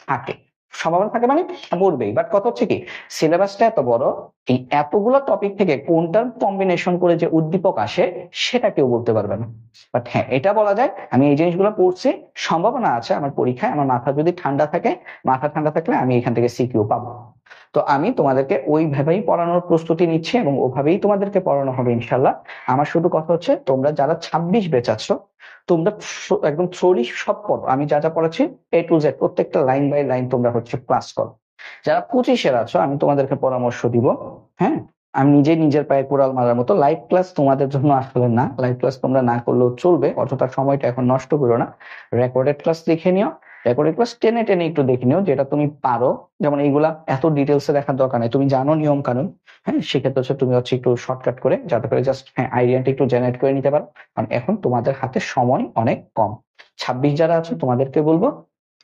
থাকে। সম্ভাবনা থাকে মানে পড়বেই, বাট কথা হচ্ছে কি, সিলেবাসটা এত বড়, এই এতগুলো টপিক থেকে কোনটার কম্বিনেশন করে যে উদ্দীপক আসে সেটা কেউ বলতে পারবে না। বাট হ্যাঁ, এটা বলা যায় আমি এই জিনিসগুলো পড়ছি, সম্ভাবনা আছে আমার পরীক্ষায় আমার মাথা যদি ঠান্ডা থাকে, মাথা ঠান্ডা থাকলে আমি এখান থেকে সিকিউ পাবো। তো আমি তোমাদেরকে ওইভাবেই পড়ানোর প্রস্তুতি নিচ্ছি এবং ওভাবেই তোমাদেরকে পড়ানো হবে ইনশাল্লাহ। আমার শুধু কথা হচ্ছে, তোমরা যারা 26 ব্যাচ আছো, তোমরা একদম থ্রোলি সব পড়ো। আমি যা যা পড়াচ্ছি A to Z প্রত্যেকটা লাইন বাই লাইন তোমরা ক্লাস করো। যারা 25-এর আছো, আমি তোমাদেরকে পরামর্শ দিব, হ্যাঁ, আমি নিজের পায়ে কোড়াল মারার মতো লাইভ ক্লাস তোমাদের জন্য আসলে না। লাইভ ক্লাস তোমরা না করলেও চলবে, অযথা সময়টা এখন নষ্ট করো না। রেকর্ডেড ক্লাস দেখে নিও, রেকর্ডেড ক্লাস টেনে টেনে একটু দেখে নিও, যেটা তুমি পারো। যেমন এইগুলা এত ডিটেলসে দেখার দরকার নেই, তুমি জানো নিয়ম কানুন। হ্যাঁ, সেক্ষেত্রে তুমি একটু শর্টকাট করে, যাতে করে জাস্ট আইডিয়াটা একটু জেনারেট করে নিতে পারো। কারণ এখন তোমাদের হাতে সময় অনেক কম। 26 যারা আছো তোমাদেরকে বলবো,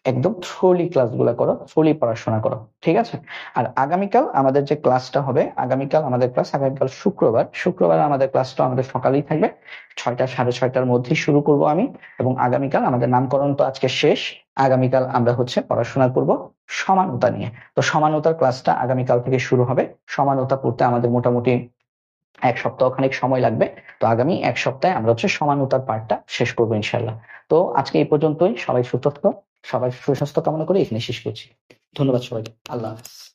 একদম থ্রোলি ক্লাসগুলো করো, থ্রোলি পড়াশোনা করো, ঠিক আছে? আর আগামীকাল আমাদের যে ক্লাসটা হবে, আগামীকাল শুক্রবার আমাদের ক্লাসটা আমাদের সকালেই থাকবে, 6টা 6:30টার মধ্যেই শুরু করব আমি। এবং আগামীকাল আমাদের নামকরণ তো আজকে শেষ, আগামীকাল আমরা পড়াশোনা করব সমানতা নিয়ে। তো সমানতার ক্লাসটা আগামীকাল থেকে শুরু হবে। সমানতা পড়তে আমাদের মোটামুটি 1 সপ্তাহ খানিক সময় লাগবে। তো আগামী 1 সপ্তাহে আমরা সমানতার পার্টটা শেষ করবো ইনশাল্লাহ। তো আজকে এই পর্যন্তই। সবাই সুস্থ থাকো, সবাই সুস্বাস্থ্য কামনা করে এখানে শেষ করছি। ধন্যবাদ সবাইকে। আল্লাহ হাফেজ।